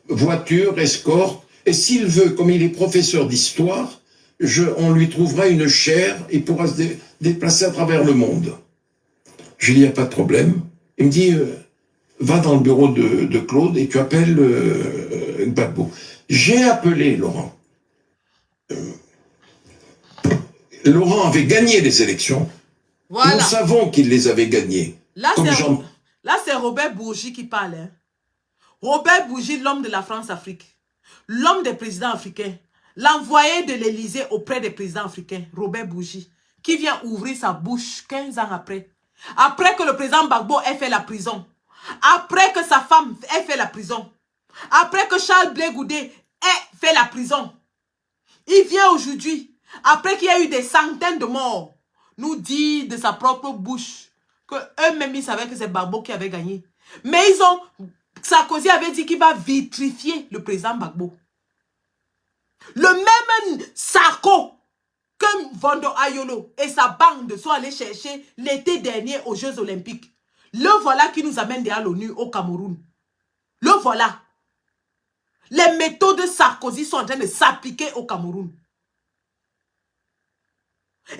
voiture, escorte, et s'il veut, comme il est professeur d'histoire, on lui trouvera une chaire, il pourra se déplacer à travers le monde. Je lui dis, il n'y a pas de problème. Il me dit, va dans le bureau de Claude et tu appelles Gbagbo. J'ai appelé Laurent. Laurent avait gagné les élections. Voilà. Nous savons qu'il les avait gagnées. Là, c'est Robert Bourgi qui parle. Hein. Robert Bourgi, l'homme de la France-Afrique. L'homme des présidents africains. L'envoyé de l'Élysée auprès des présidents africains. Robert Bourgi. Qui vient ouvrir sa bouche 15 ans après. Après que le président Gbagbo ait fait la prison. Après que sa femme ait fait la prison. Après que Charles Blé Goudé ait fait la prison. Il vient aujourd'hui, après qu'il y a eu des centaines de morts, nous dit de sa propre bouche que eux-mêmes ils savaient que c'est Gbagbo qui avait gagné. Mais Sarkozy avait dit qu'il va vitrifier le président Gbagbo. Le même Sarko que Vondo Ayolo et sa bande sont allés chercher l'été dernier aux Jeux Olympiques. Le voilà qui nous amène derrière l'ONU au Cameroun. Le voilà. Les méthodes de Sarkozy sont en train de s'appliquer au Cameroun.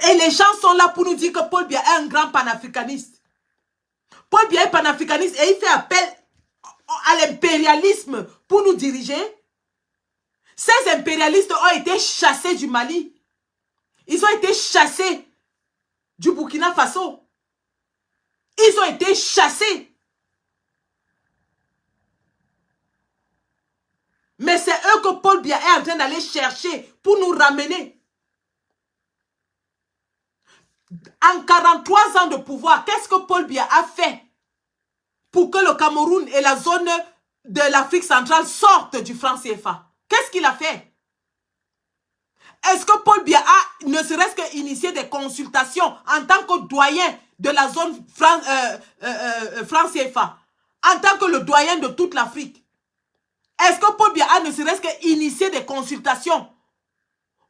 Et les gens sont là pour nous dire que Paul Biya est un grand panafricaniste. Paul Biya est panafricaniste et il fait appel à l'impérialisme pour nous diriger. Ces impérialistes ont été chassés du Mali. Ils ont été chassés du Burkina Faso. Ils ont été chassés. Mais c'est eux que Paul Biya est en train d'aller chercher pour nous ramener. En 43 ans de pouvoir, qu'est-ce que Paul Biya a fait pour que le Cameroun et la zone de l'Afrique centrale sortent du franc CFA? Qu'est-ce qu'il a fait? Est-ce que Paul Biya a ne serait-ce qu'initié des consultations en tant que doyen de la zone franc CFA, en tant que le doyen de toute l'Afrique? Est-ce que Paul Biya a ne serait-ce qu'initié des consultations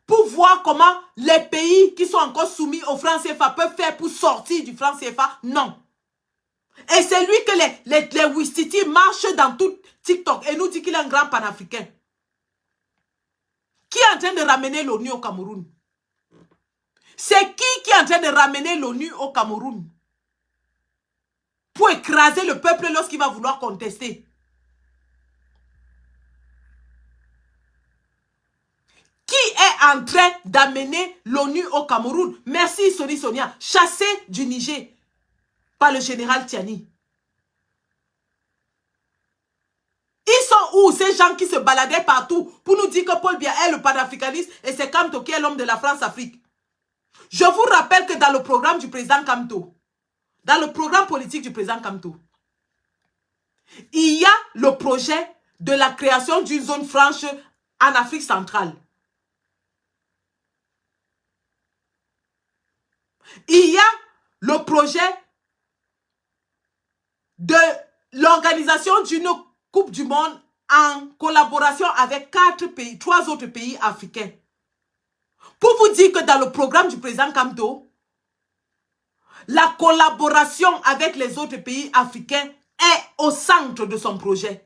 pour voir comment les pays qui sont encore soumis au franc CFA peuvent faire pour sortir du franc CFA? Non. Et c'est lui que les Ouistiti marchent dans tout TikTok et nous dit qu'il est un grand panafricain. Qui est en train de ramener l'ONU au Cameroun? C'est qui est en train de ramener l'ONU au Cameroun? Pour écraser le peuple lorsqu'il va vouloir contester. Qui est en train d'amener l'ONU au Cameroun? Merci Sonia, chassé du Niger par le général Tiani. Ils sont où ces gens qui se baladaient partout pour nous dire que Paul Biya est le panafricaniste et c'est Kamto qui est l'homme de la France-Afrique? Je vous rappelle que dans le programme du président Kamto, dans le programme politique du président Kamto, il y a le projet de la création d'une zone franche en Afrique centrale. Il y a le projet de l'organisation d'une Coupe du Monde en collaboration avec 3 autres pays africains. Pour vous dire que dans le programme du président Kamto, la collaboration avec les autres pays africains est au centre de son projet.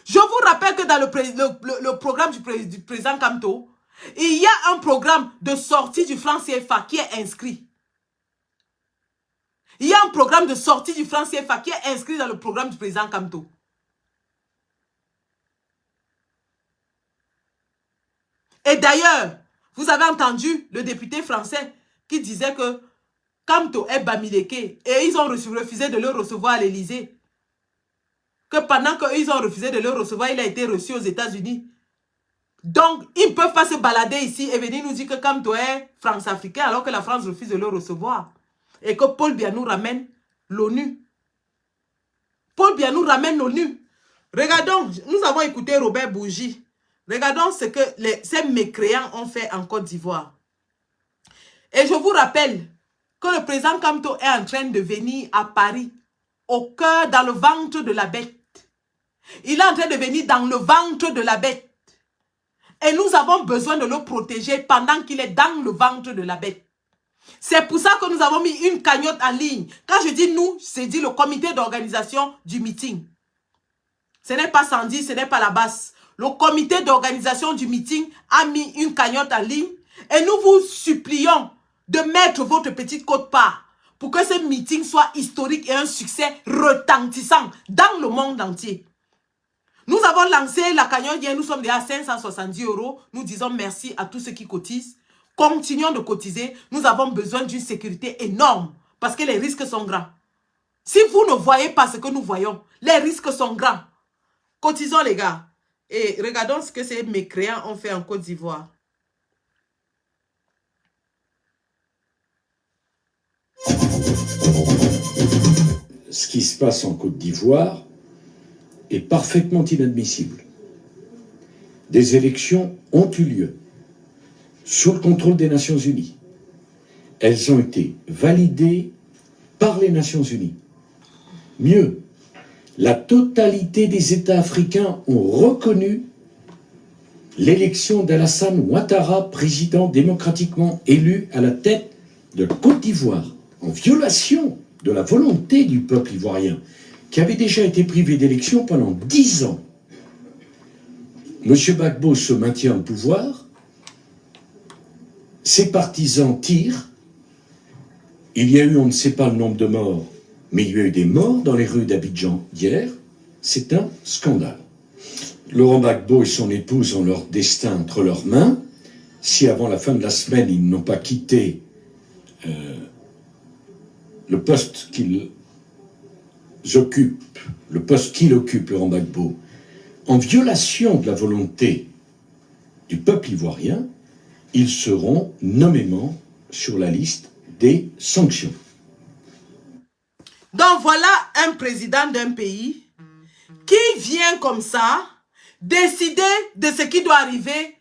Je vous rappelle que dans le programme du président Kamto, il y a un programme de sortie du franc CFA qui est inscrit. Il y a un programme de sortie du franc CFA qui est inscrit dans le programme du président Kamto. Et d'ailleurs, vous avez entendu le député français qui disait que Kamto est Bamileke et ils ont refusé de le recevoir à l'Élysée. Que pendant qu'ils ont refusé de le recevoir, il a été reçu aux États-Unis. Donc, ils ne peuvent pas se balader ici et venir nous dire que Kamto est France-Africain alors que la France refuse de le recevoir. Et que Paul Biya nous ramène l'ONU. Paul Biya nous ramène l'ONU. Regardons, nous avons écouté Robert Bourgi. Regardons ce que ces mécréants ont fait en Côte d'Ivoire. Et je vous rappelle que le président Kamto est en train de venir à Paris, au cœur, dans le ventre de la bête. Il est en train de venir dans le ventre de la bête. Et nous avons besoin de le protéger pendant qu'il est dans le ventre de la bête. C'est pour ça que nous avons mis une cagnotte en ligne. Quand je dis nous, c'est dit le comité d'organisation du meeting. Ce n'est pas Sandy, ce n'est pas la basse. Le comité d'organisation du meeting a mis une cagnotte en ligne. Et nous vous supplions de mettre votre petite quote-part pour que ce meeting soit historique et un succès retentissant dans le monde entier. Nous avons lancé la cagnotte hier, nous sommes déjà à 570 €. Nous disons merci à tous ceux qui cotisent. Continuons de cotiser. Nous avons besoin d'une sécurité énorme parce que les risques sont grands. Si vous ne voyez pas ce que nous voyons, les risques sont grands. Cotisons les gars. Et regardons ce que ces mécréants ont fait en Côte d'Ivoire. Ce qui se passe en Côte d'Ivoire est parfaitement inadmissible. Des élections ont eu lieu sous le contrôle des Nations Unies. Elles ont été validées par les Nations Unies. Mieux, la totalité des États africains ont reconnu l'élection d'Alassane Ouattara, président démocratiquement élu à la tête de Côte d'Ivoire, en violation de la volonté du peuple ivoirien, qui avait déjà été privé d'élections pendant 10 ans. M. Gbagbo se maintient au pouvoir, ses partisans tirent, il y a eu, on ne sait pas le nombre de morts, mais il y a eu des morts dans les rues d'Abidjan hier, c'est un scandale. Laurent Gbagbo et son épouse ont leur destin entre leurs mains. Si avant la fin de la semaine, ils n'ont pas quitté le poste qu'il occupe, Laurent Gbagbo, en violation de la volonté du peuple ivoirien, ils seront nommément sur la liste des sanctions. Donc voilà un président d'un pays qui vient comme ça décider de ce qui doit arriver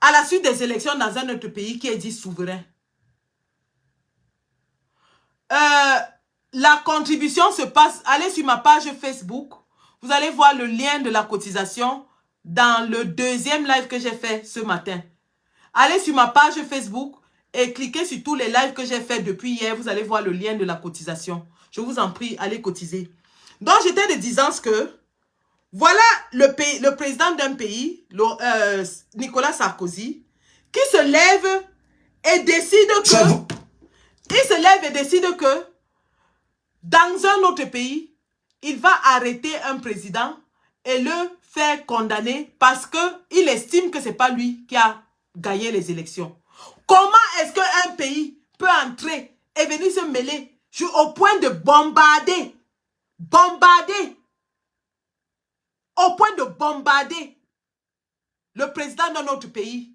à la suite des élections dans un autre pays qui est dit souverain. La contribution se passe, allez sur ma page Facebook, vous allez voir le lien de la cotisation dans le deuxième live que j'ai fait ce matin. Allez sur ma page Facebook et cliquez sur tous les lives que j'ai fait depuis hier, vous allez voir le lien de la cotisation. Je vous en prie, allez cotiser. Donc j'étais de disant que voilà le président d'un pays, Nicolas Sarkozy, qui se lève et décide que dans un autre pays, il va arrêter un président et le faire condamner parce qu'il estime que ce n'est pas lui qui a gagné les élections. Comment est-ce qu'un pays peut entrer et venir se mêler au point de bombarder, au point de bombarder le président de notre pays?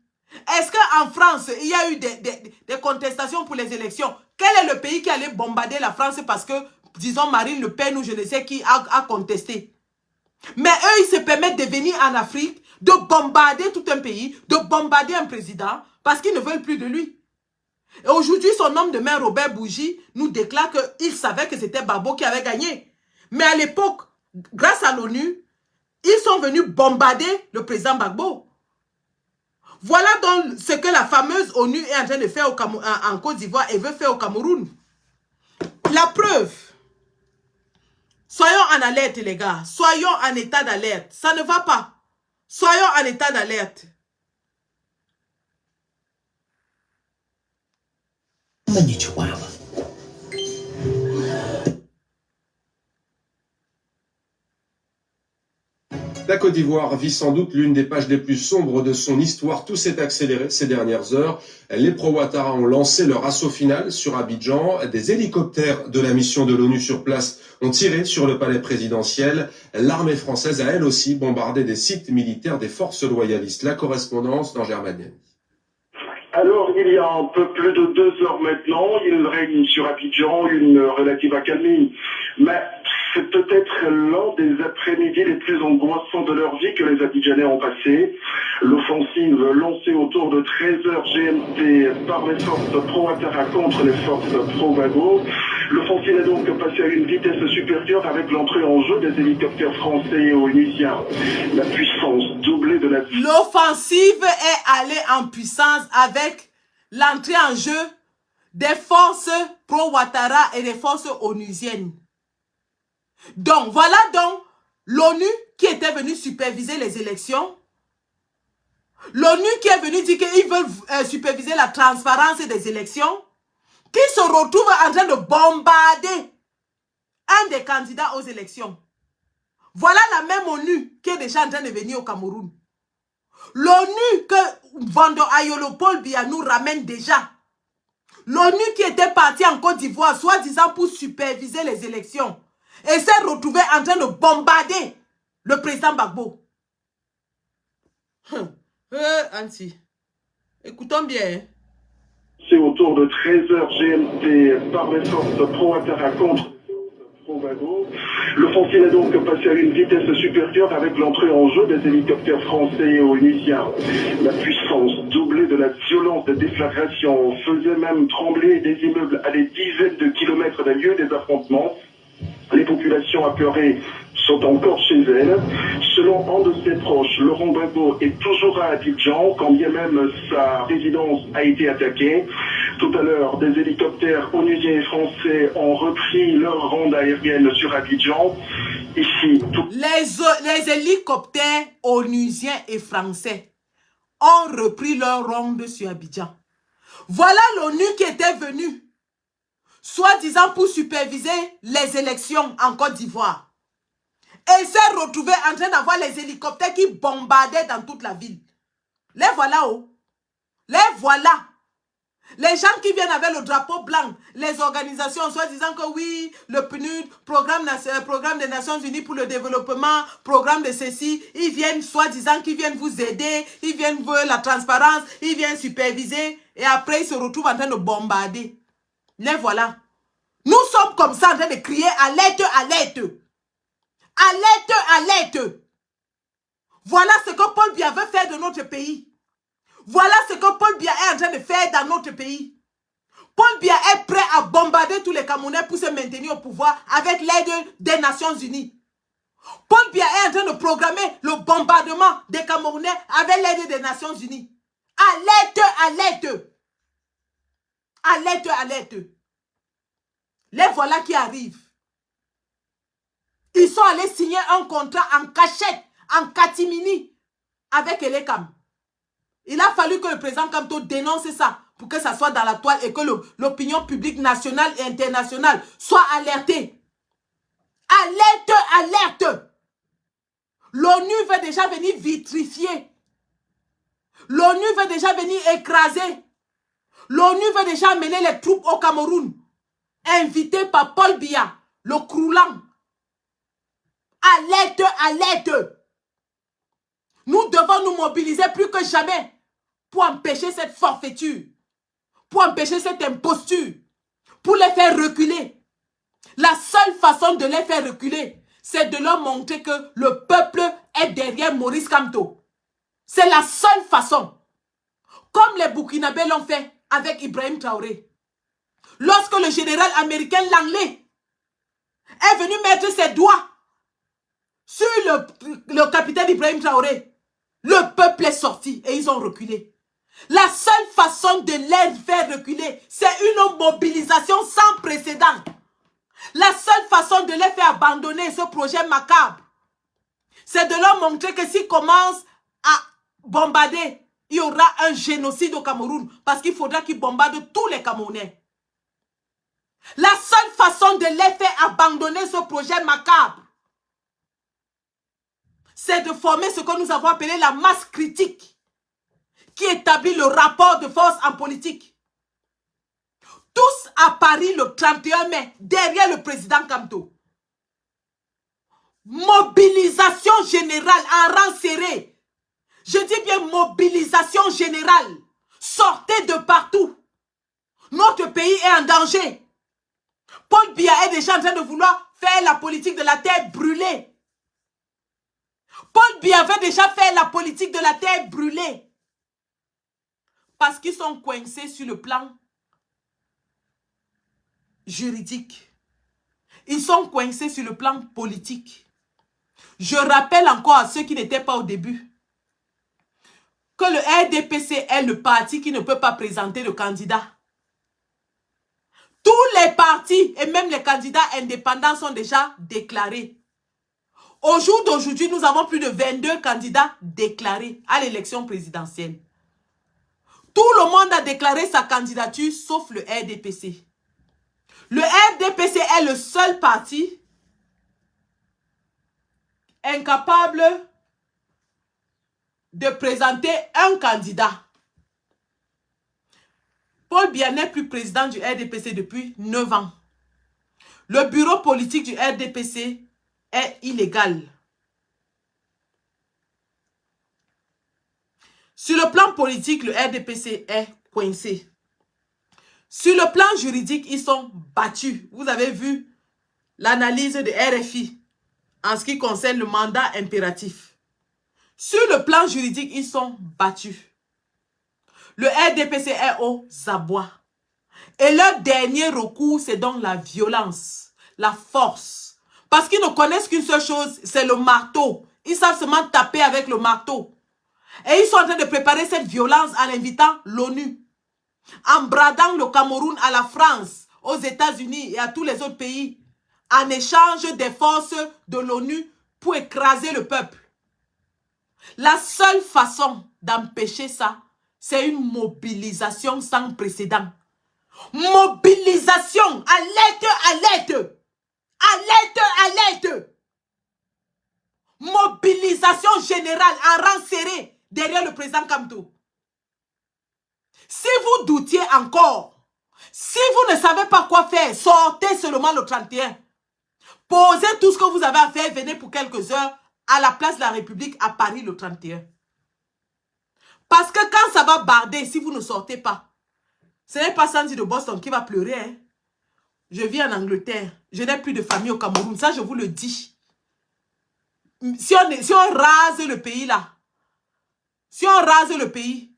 Est-ce qu'en France, il y a eu des contestations pour les élections? Quel est le pays qui allait bombarder la France parce que, disons, Marine Le Pen ou je ne sais qui a contesté? Mais eux, ils se permettent de venir en Afrique, de bombarder tout un pays, de bombarder un président parce qu'ils ne veulent plus de lui. Et aujourd'hui, son homme de main, Robert Bougie, nous déclare qu'il savait que c'était Gbagbo qui avait gagné. Mais à l'époque, grâce à l'ONU, ils sont venus bombarder le président Gbagbo. Voilà donc ce que la fameuse ONU est en train de faire en Côte d'Ivoire et veut faire au Cameroun. La preuve. Soyons en alerte, les gars. Soyons en état d'alerte. Ça ne va pas. Soyons en état d'alerte. La Côte d'Ivoire vit sans doute l'une des pages les plus sombres de son histoire. Tout s'est accéléré ces dernières heures. Les pro-Ouattara ont lancé leur assaut final sur Abidjan. Des hélicoptères de la mission de l'ONU sur place ont tiré sur le palais présidentiel. L'armée française a elle aussi bombardé des sites militaires des forces loyalistes. La correspondance dans Germanienne. Alors, il y a un peu plus de 2 heures maintenant, il règne sur Abidjan une relative accalmie. Mais c'est peut-être l'un des après-midi les plus angoissants de leur vie que les Abidjanais ont passé. L'offensive lancée autour de 13h GMT par les forces pro-Ouattara contre les forces pro-Gbagbo. L'offensive est donc passée à une vitesse supérieure avec l'entrée en jeu des hélicoptères français et onusiens. La puissance doublée de la... L'offensive est allée en puissance avec l'entrée en jeu des forces pro-Ouattara et des forces onusiennes. Donc, voilà donc l'ONU qui était venue superviser les élections. L'ONU qui est venue dire qu'ils veulent superviser la transparence des élections, qui se retrouve en train de bombarder un des candidats aux élections. Voilà la même ONU qui est déjà en train de venir au Cameroun. L'ONU que Vando Ayolo Paul Biya nous ramène déjà. L'ONU qui était partie en Côte d'Ivoire, soi-disant pour superviser les élections, et s'est retrouvée en train de bombarder le président Gbagbo. Anti, écoutons bien. C'est autour de 13h GMT par les forces pro-Ouattara contre pro-Gbagbo. L'offensive est donc passée à une vitesse supérieure avec l'entrée en jeu des hélicoptères français et onusiens. La puissance doublée de la violence des déflagrations faisait même trembler des immeubles à des dizaines de kilomètres d'un lieu des affrontements. Les populations apeurées sont encore chez elles. Selon un de ses proches, Laurent Gbagbo est toujours à Abidjan, quand bien même sa résidence a été attaquée. Tout à l'heure, des hélicoptères onusiens et français ont repris leur ronde aérienne sur Abidjan. Ici, Les hélicoptères onusiens et français ont repris leur ronde sur Abidjan. Voilà l'ONU qui était venue, soi-disant pour superviser les élections en Côte d'Ivoire. Et s'est retrouvé en train d'avoir les hélicoptères qui bombardaient dans toute la ville. Les voilà, oh. Les voilà. Les gens qui viennent avec le drapeau blanc, les organisations, soi-disant que oui, le PNUD, programme des Nations Unies pour le développement, programme de ceci, ils viennent, soi-disant qu'ils viennent vous aider, ils viennent voir la transparence, ils viennent superviser, et après ils se retrouvent en train de bombarder. Les voilà. Nous sommes comme ça en train de crier alerte, alerte. Alerte, alerte. Voilà ce que Paul Biya veut faire de notre pays. Voilà ce que Paul Biya est en train de faire dans notre pays. Paul Biya est prêt à bombarder tous les Camerounais pour se maintenir au pouvoir avec l'aide des Nations Unies. Paul Biya est en train de programmer le bombardement des Camerounais avec l'aide des Nations Unies. Alerte, alerte. Alerte, alerte. Les voilà qui arrivent. Ils sont allés signer un contrat en cachette, en catimini, avec Elekam. Il a fallu que le président Kamto dénonce ça pour que ça soit dans la toile et que l'opinion publique nationale et internationale soit alertée. Alerte, alerte. L'ONU veut déjà venir vitrifier. L'ONU veut déjà venir écraser. L'ONU veut déjà amener les troupes au Cameroun. Invité par Paul Biya, le croulant. Alerte, alerte. Nous devons nous mobiliser plus que jamais pour empêcher cette forfaiture, pour empêcher cette imposture, pour les faire reculer. La seule façon de les faire reculer, c'est de leur montrer que le peuple est derrière Maurice Kamto. C'est la seule façon. Comme les Burkinabés l'ont fait avec Ibrahim Traoré. Lorsque le général américain Langley est venu mettre ses doigts sur le capitaine Ibrahim Traoré, le peuple est sorti et ils ont reculé. La seule façon de les faire reculer, c'est une mobilisation sans précédent. La seule façon de les faire abandonner ce projet macabre, c'est de leur montrer que s'ils commencent à bombarder, il y aura un génocide au Cameroun parce qu'il faudra qu'ils bombardent tous les Camerounais. La seule façon de les faire abandonner ce projet macabre, c'est de former ce que nous avons appelé la masse critique qui établit le rapport de force en politique. Tous à Paris le 31 mai, derrière le président Kamto. Mobilisation générale en rang serré. Je dis bien mobilisation générale. Sortez de partout. Notre pays est en danger. Paul Biya est déjà en train de vouloir faire la politique de la terre brûlée. Paul Biya veut déjà faire la politique de la terre brûlée. Parce qu'ils sont coincés sur le plan juridique. Ils sont coincés sur le plan politique. Je rappelle encore à ceux qui n'étaient pas au début que le RDPC est le parti qui ne peut pas présenter le candidat. Tous les partis et même les candidats indépendants sont déjà déclarés. Au jour d'aujourd'hui, nous avons plus de 22 candidats déclarés à l'élection présidentielle. Tout le monde a déclaré sa candidature sauf le RDPC. Le RDPC est le seul parti incapable de présenter un candidat. Paul Biya n'est plus président du RDPC depuis 9 ans. Le bureau politique du RDPC est illégal. Sur le plan politique, le RDPC est coincé. Sur le plan juridique, ils sont battus. Vous avez vu l'analyse de RFI en ce qui concerne le mandat impératif. Sur le plan juridique, ils sont battus. Le RDPC est aux abois. Et leur dernier recours, c'est donc la violence, la force. Parce qu'ils ne connaissent qu'une seule chose, c'est le marteau. Ils savent seulement taper avec le marteau. Et ils sont en train de préparer cette violence en invitant l'ONU. En bradant le Cameroun à la France, aux États-Unis et à tous les autres pays, en échange des forces de l'ONU pour écraser le peuple. La seule façon d'empêcher ça, c'est une mobilisation sans précédent. Mobilisation, alerte, alerte, alerte, alerte. Mobilisation générale en rang serré derrière le président Kamto. Si vous doutiez encore, si vous ne savez pas quoi faire, sortez seulement le 31. Posez tout ce que vous avez à faire, venez pour quelques heures à la place de la République à Paris le 31. Parce que quand ça va barder, si vous ne sortez pas, ce n'est pas Sandy de Boston qui va pleurer. Hein. Je vis en Angleterre. Je n'ai plus de famille au Cameroun. Ça, je vous le dis. Si on rase le pays là, si on rase le pays,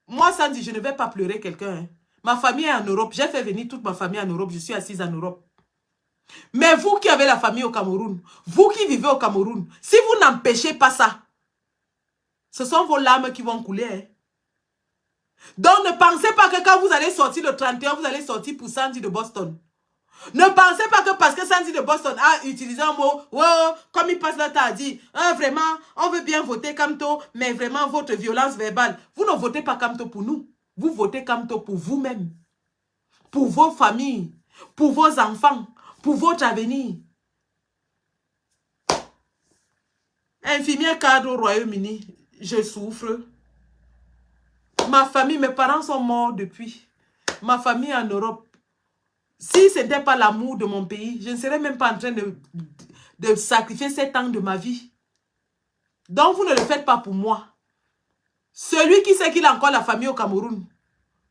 moi, Sandy, je ne vais pas pleurer quelqu'un. Hein. Ma famille est en Europe. J'ai fait venir toute ma famille en Europe. Je suis assise en Europe. Mais vous qui avez la famille au Cameroun, vous qui vivez au Cameroun, si vous n'empêchez pas ça, ce sont vos larmes qui vont couler. Hein. Donc ne pensez pas que quand vous allez sortir le 31, vous allez sortir pour Sandy de Boston. Ne pensez pas que parce que Sandy de Boston a utilisé un mot, wow, comme il passe là, t'as dit, hein, vraiment, on veut bien voter Kamto, mais vraiment votre violence verbale. Vous ne votez pas Kamto pour nous. Vous votez Kamto pour vous-même, pour vos familles, pour vos enfants, pour votre avenir. Infirmière cadre au Royaume-Uni, je souffre. Ma famille, mes parents sont morts depuis. Ma famille en Europe. Si ce n'était pas l'amour de mon pays, je ne serais même pas en train de sacrifier 7 ans de ma vie. Donc vous ne le faites pas pour moi. Celui qui sait qu'il a encore la famille au Cameroun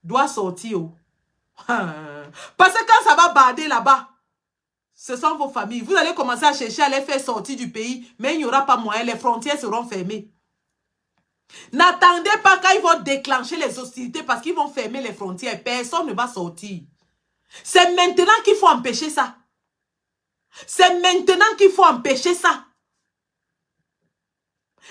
doit sortir. Oh. Parce que quand ça va barder là-bas, ce sont vos familles. Vous allez commencer à chercher à les faire sortir du pays, mais il n'y aura pas moyen. Les frontières seront fermées. N'attendez pas quand ils vont déclencher les hostilités parce qu'ils vont fermer les frontières. Personne ne va sortir. C'est maintenant qu'il faut empêcher ça. C'est maintenant qu'il faut empêcher ça.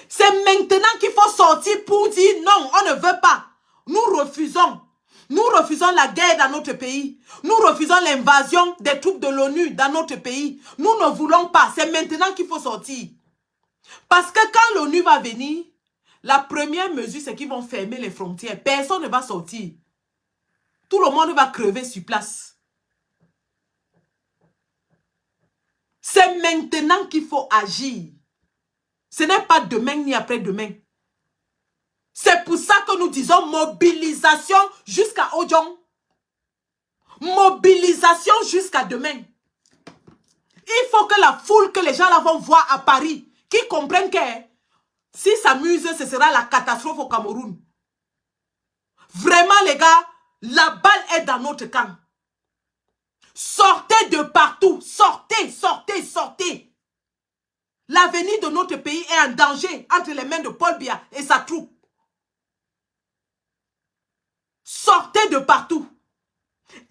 C'est maintenant qu'il faut sortir pour dire non, on ne veut pas. Nous refusons. Nous refusons la guerre dans notre pays. Nous refusons l'invasion des troupes de l'ONU dans notre pays. Nous ne voulons pas. C'est maintenant qu'il faut sortir. Parce que quand l'ONU va venir, la première mesure, c'est qu'ils vont fermer les frontières. Personne ne va sortir. Tout le monde va crever sur place. C'est maintenant qu'il faut agir. Ce n'est pas demain ni après-demain. C'est pour ça que nous disons mobilisation jusqu'à Odion. Mobilisation jusqu'à demain. Il faut que la foule, que les gens là vont voir à Paris, qui comprennent que si s'amusent, ce sera la catastrophe au Cameroun. Vraiment les gars, la balle est dans notre camp. Sortez de partout. Sortez, sortez, sortez. L'avenir de notre pays est en danger entre les mains de Paul Biya et sa troupe. Sortez de partout.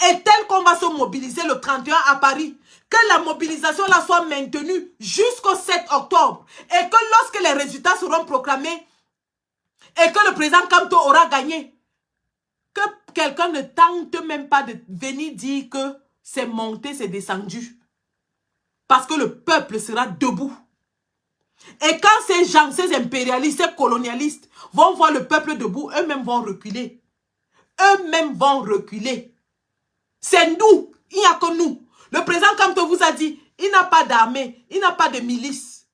Et tel qu'on va se mobiliser le 31 à Paris, que la mobilisation là soit maintenue jusqu'au 7 octobre. Et que lorsque les résultats seront proclamés et que le président Kamto aura gagné, que quelqu'un ne tente même pas de venir dire que c'est monté, c'est descendu. Parce que le peuple sera debout. Et quand ces gens, ces impérialistes, ces colonialistes vont voir le peuple debout, eux-mêmes vont reculer. Eux-mêmes vont reculer. C'est nous, il n'y a que nous. Le président Kamto vous a dit, il n'a pas d'armée, il n'a pas de milice.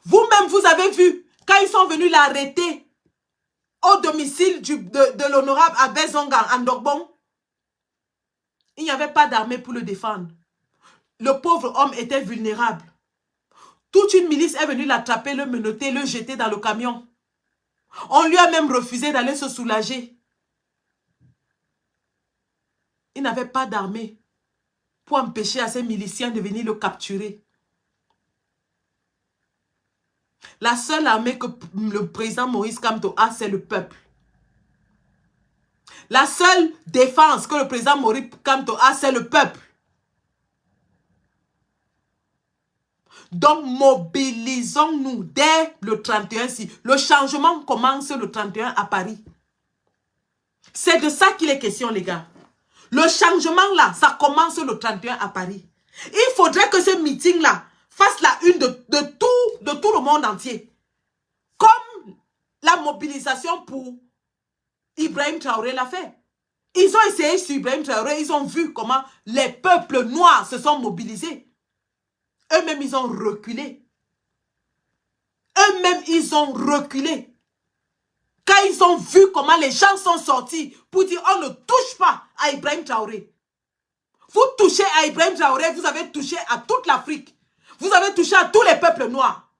Vous-même, vous avez vu, quand ils sont venus l'arrêter au domicile de l'honorable Abbé Zonga en Dogbon, il n'y avait pas d'armée pour le défendre. Le pauvre homme était vulnérable. Toute une milice est venue l'attraper, le menotter, le jeter dans le camion. On lui a même refusé d'aller se soulager. Il n'avait pas d'armée pour empêcher à ces miliciens de venir le capturer. La seule armée que le président Maurice Kamto a, c'est le peuple. La seule défense que le président Maurice Kamto a, c'est le peuple. Donc, mobilisons-nous dès le 31. Le changement commence le 31 à Paris. C'est de ça qu'il est question, les gars. Le changement, là, ça commence le 31 à Paris. Il faudrait que ce meeting-là fasse la une de tout le monde entier. Comme la mobilisation pour Ibrahim Traoré l'a fait. Ils ont essayé sur Ibrahim Traoré, ils ont vu comment les peuples noirs se sont mobilisés. Eux-mêmes, ils ont reculé. Eux-mêmes, ils ont reculé. Quand ils ont vu comment les gens sont sortis pour dire on ne touche pas à Ibrahim Traoré. Vous touchez à Ibrahim Traoré, vous avez touché à toute l'Afrique. Vous avez touché à tous les peuples noirs.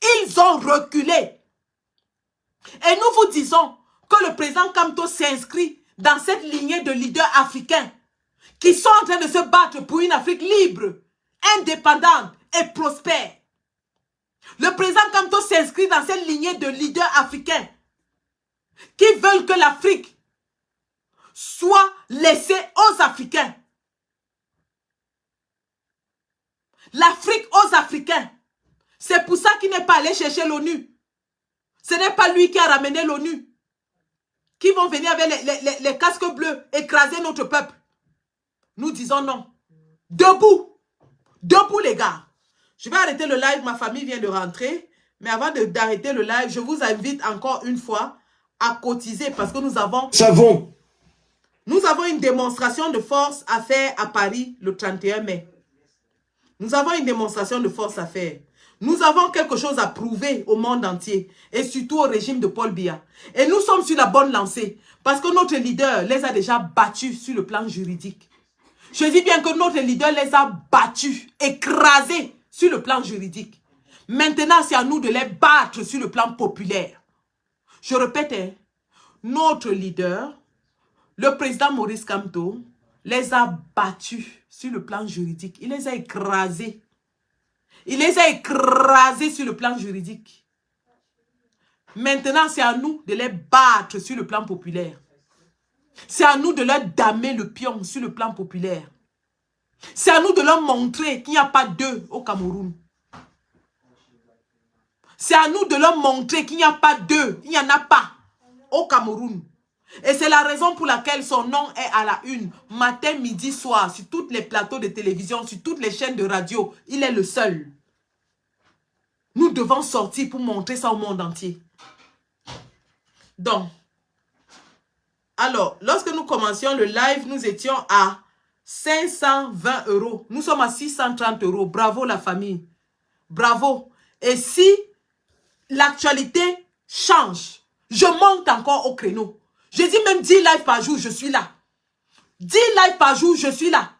Ils ont reculé. Et nous vous disons que le président Kamto s'inscrit dans cette lignée de leaders africains qui sont en train de se battre pour une Afrique libre, indépendante et prospère. Le président Kamto s'inscrit dans cette lignée de leaders africains qui veulent que l'Afrique soit laissée aux Africains. L'Afrique aux Africains. C'est pour ça qu'il n'est pas allé chercher l'ONU. Ce n'est pas lui qui a ramené l'ONU. Qui vont venir avec les casques bleus, écraser notre peuple. Nous disons non. Debout. Debout, les gars. Je vais arrêter le live. Ma famille vient de rentrer. Mais avant d'arrêter le live, je vous invite encore une fois à cotiser parce que nous avons une démonstration de force à faire à Paris le 31 mai. Nous avons une démonstration de force à faire. Nous avons quelque chose à prouver au monde entier et surtout au régime de Paul Biya. Et nous sommes sur la bonne lancée parce que notre leader les a déjà battus sur le plan juridique. Je dis bien que notre leader les a battus, écrasés sur le plan juridique. Maintenant, c'est à nous de les battre sur le plan populaire. Je répète, hein, notre leader, le président Maurice Kamto, les a battus sur le plan juridique. Il les a écrasés. Il les a écrasés sur le plan juridique. Maintenant, c'est à nous de les battre sur le plan populaire. C'est à nous de leur damer le pion sur le plan populaire. C'est à nous de leur montrer qu'il n'y a pas d'eux au Cameroun. C'est à nous de leur montrer qu'il n'y a pas d'eux. Il n'y en a pas au Cameroun. Et c'est la raison pour laquelle son nom est à la une. Matin, midi, soir, sur tous les plateaux de télévision, sur toutes les chaînes de radio. Il est le seul. Nous devons sortir pour montrer ça au monde entier. Donc, alors, lorsque nous commencions le live, nous étions à 520 €. Nous sommes à 630 €. Bravo la famille. Bravo. Et si l'actualité change, je monte encore au créneau. Je dis même 10 lives par jour, je suis là. 10 lives par jour, je suis là.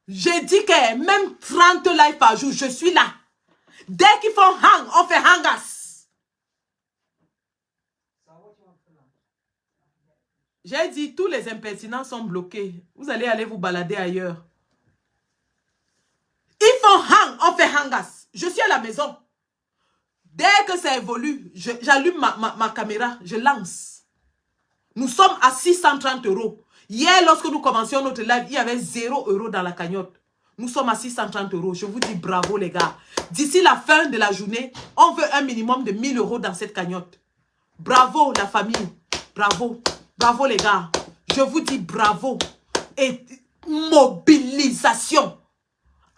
J'ai dit que même 30 lives par jour, je suis là. Dès qu'ils font hang, on fait hangas. J'ai dit, tous les impertinents sont bloqués. Vous allez aller vous balader ailleurs. Ils font hang, on fait hangas. Je suis à la maison. Dès que ça évolue, j'allume ma caméra, je lance. Nous sommes à 630 €. Hier, lorsque nous commencions notre live, il y avait 0 € dans la cagnotte. Nous sommes à 630 €. Je vous dis bravo les gars. D'ici la fin de la journée, on veut un minimum de 1000 € dans cette cagnotte. Bravo la famille. Bravo. Bravo les gars. Je vous dis bravo. Et mobilisation.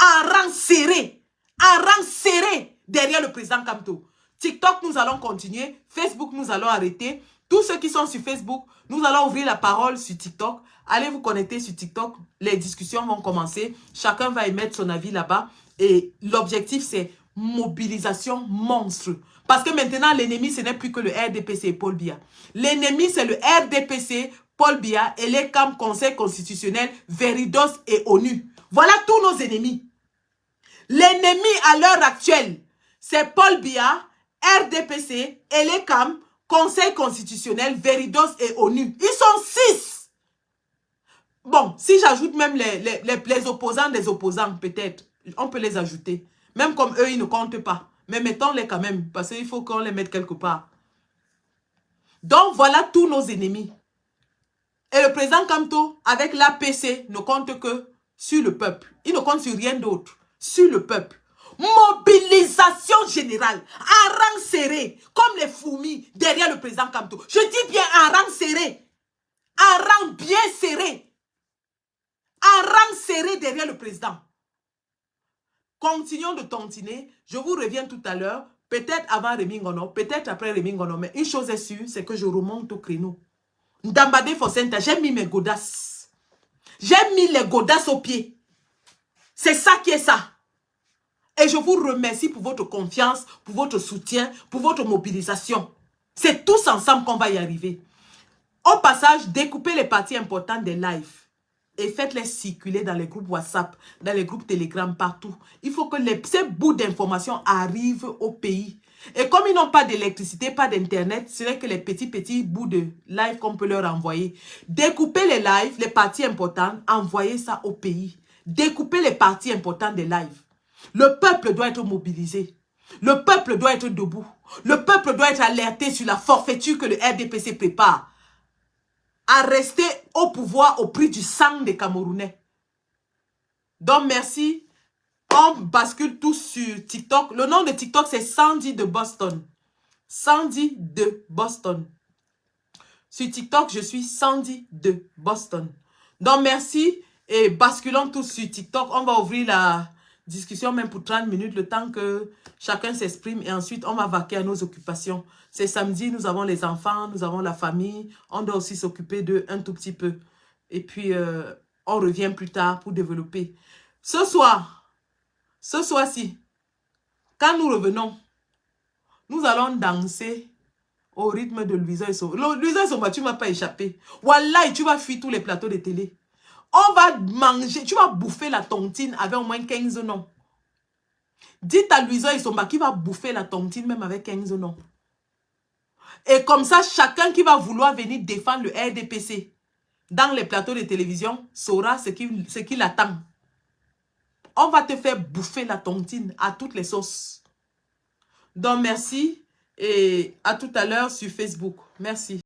En rang serré. En rang serré derrière le président Kamto. TikTok, nous allons continuer. Facebook, nous allons arrêter. Tous ceux qui sont sur Facebook, nous allons ouvrir la parole sur TikTok. Allez vous connecter sur TikTok. Les discussions vont commencer. Chacun va émettre son avis là-bas. Et l'objectif, c'est mobilisation monstre. Parce que maintenant, l'ennemi, ce n'est plus que le RDPC et Paul Biya. L'ennemi, c'est le RDPC, Paul Biya et les camps Conseil constitutionnel, Veridos et ONU. Voilà tous nos ennemis. L'ennemi à l'heure actuelle, c'est Paul Biya, RDPC et les camps Conseil constitutionnel, Veridos et ONU. Ils sont 6. Bon, si j'ajoute même les opposants des opposants, peut-être, on peut les ajouter. Même comme eux, ils ne comptent pas. Mais mettons-les quand même, parce qu'il faut qu'on les mette quelque part. Donc, voilà tous nos ennemis. Et le président Kamto, avec l'APC, ne compte que sur le peuple. Il ne compte sur rien d'autre. Sur le peuple. Mobilisation générale. En rang serré. Comme les fourmis derrière le président Kamto. Je dis bien en rang serré. En rang bien serré. En rang serré derrière le président. Continuons de tontiner. Je vous reviens tout à l'heure. Peut-être avant Rémi Ngono, peut-être après Rémi Ngono. Mais une chose est sûre, c'est que je remonte au créneau. Ndambade Fosenta, j'ai mis mes godasses. J'ai mis les godasses aux pieds. C'est ça qui est ça. Et je vous remercie pour votre confiance, pour votre soutien, pour votre mobilisation. C'est tous ensemble qu'on va y arriver. Au passage, découpez les parties importantes des lives. Et faites-les circuler dans les groupes WhatsApp, dans les groupes Telegram, partout. Il faut que ces bouts d'informations arrivent au pays. Et comme ils n'ont pas d'électricité, pas d'internet, ce n'est que les petits bouts de live qu'on peut leur envoyer. Découpez les lives, les parties importantes, envoyez ça au pays. Découpez les parties importantes des lives. Le peuple doit être mobilisé. Le peuple doit être debout. Le peuple doit être alerté sur la forfaiture que le RDPC prépare. À rester au pouvoir au prix du sang des Camerounais. Donc, merci. On bascule tous sur TikTok. Le nom de TikTok, c'est Sandy de Boston. Sandy de Boston. Sur TikTok, je suis Sandy de Boston. Donc, merci. Et basculons tous sur TikTok. On va ouvrir la discussion même pour 30 minutes, le temps que chacun s'exprime. Et ensuite, on va vaquer à nos occupations. C'est samedi, nous avons les enfants, nous avons la famille. On doit aussi s'occuper d'eux un tout petit peu. Et puis, on revient plus tard pour développer. Ce soir-ci, quand nous revenons, nous allons danser au rythme de Louisa et Soma. Louisa et Soma, tu ne m'as pas échappé. Wallahi, tu vas fuir tous les plateaux de télé. On va manger, tu vas bouffer la tontine avec au moins 15 noms. Dites à Louisa et Soma qui va bouffer la tontine même avec 15 noms. Et comme ça, chacun qui va vouloir venir défendre le RDPC dans les plateaux de télévision saura ce qui l'attend. On va te faire bouffer la tontine à toutes les sauces. Donc, merci et à tout à l'heure sur Facebook. Merci.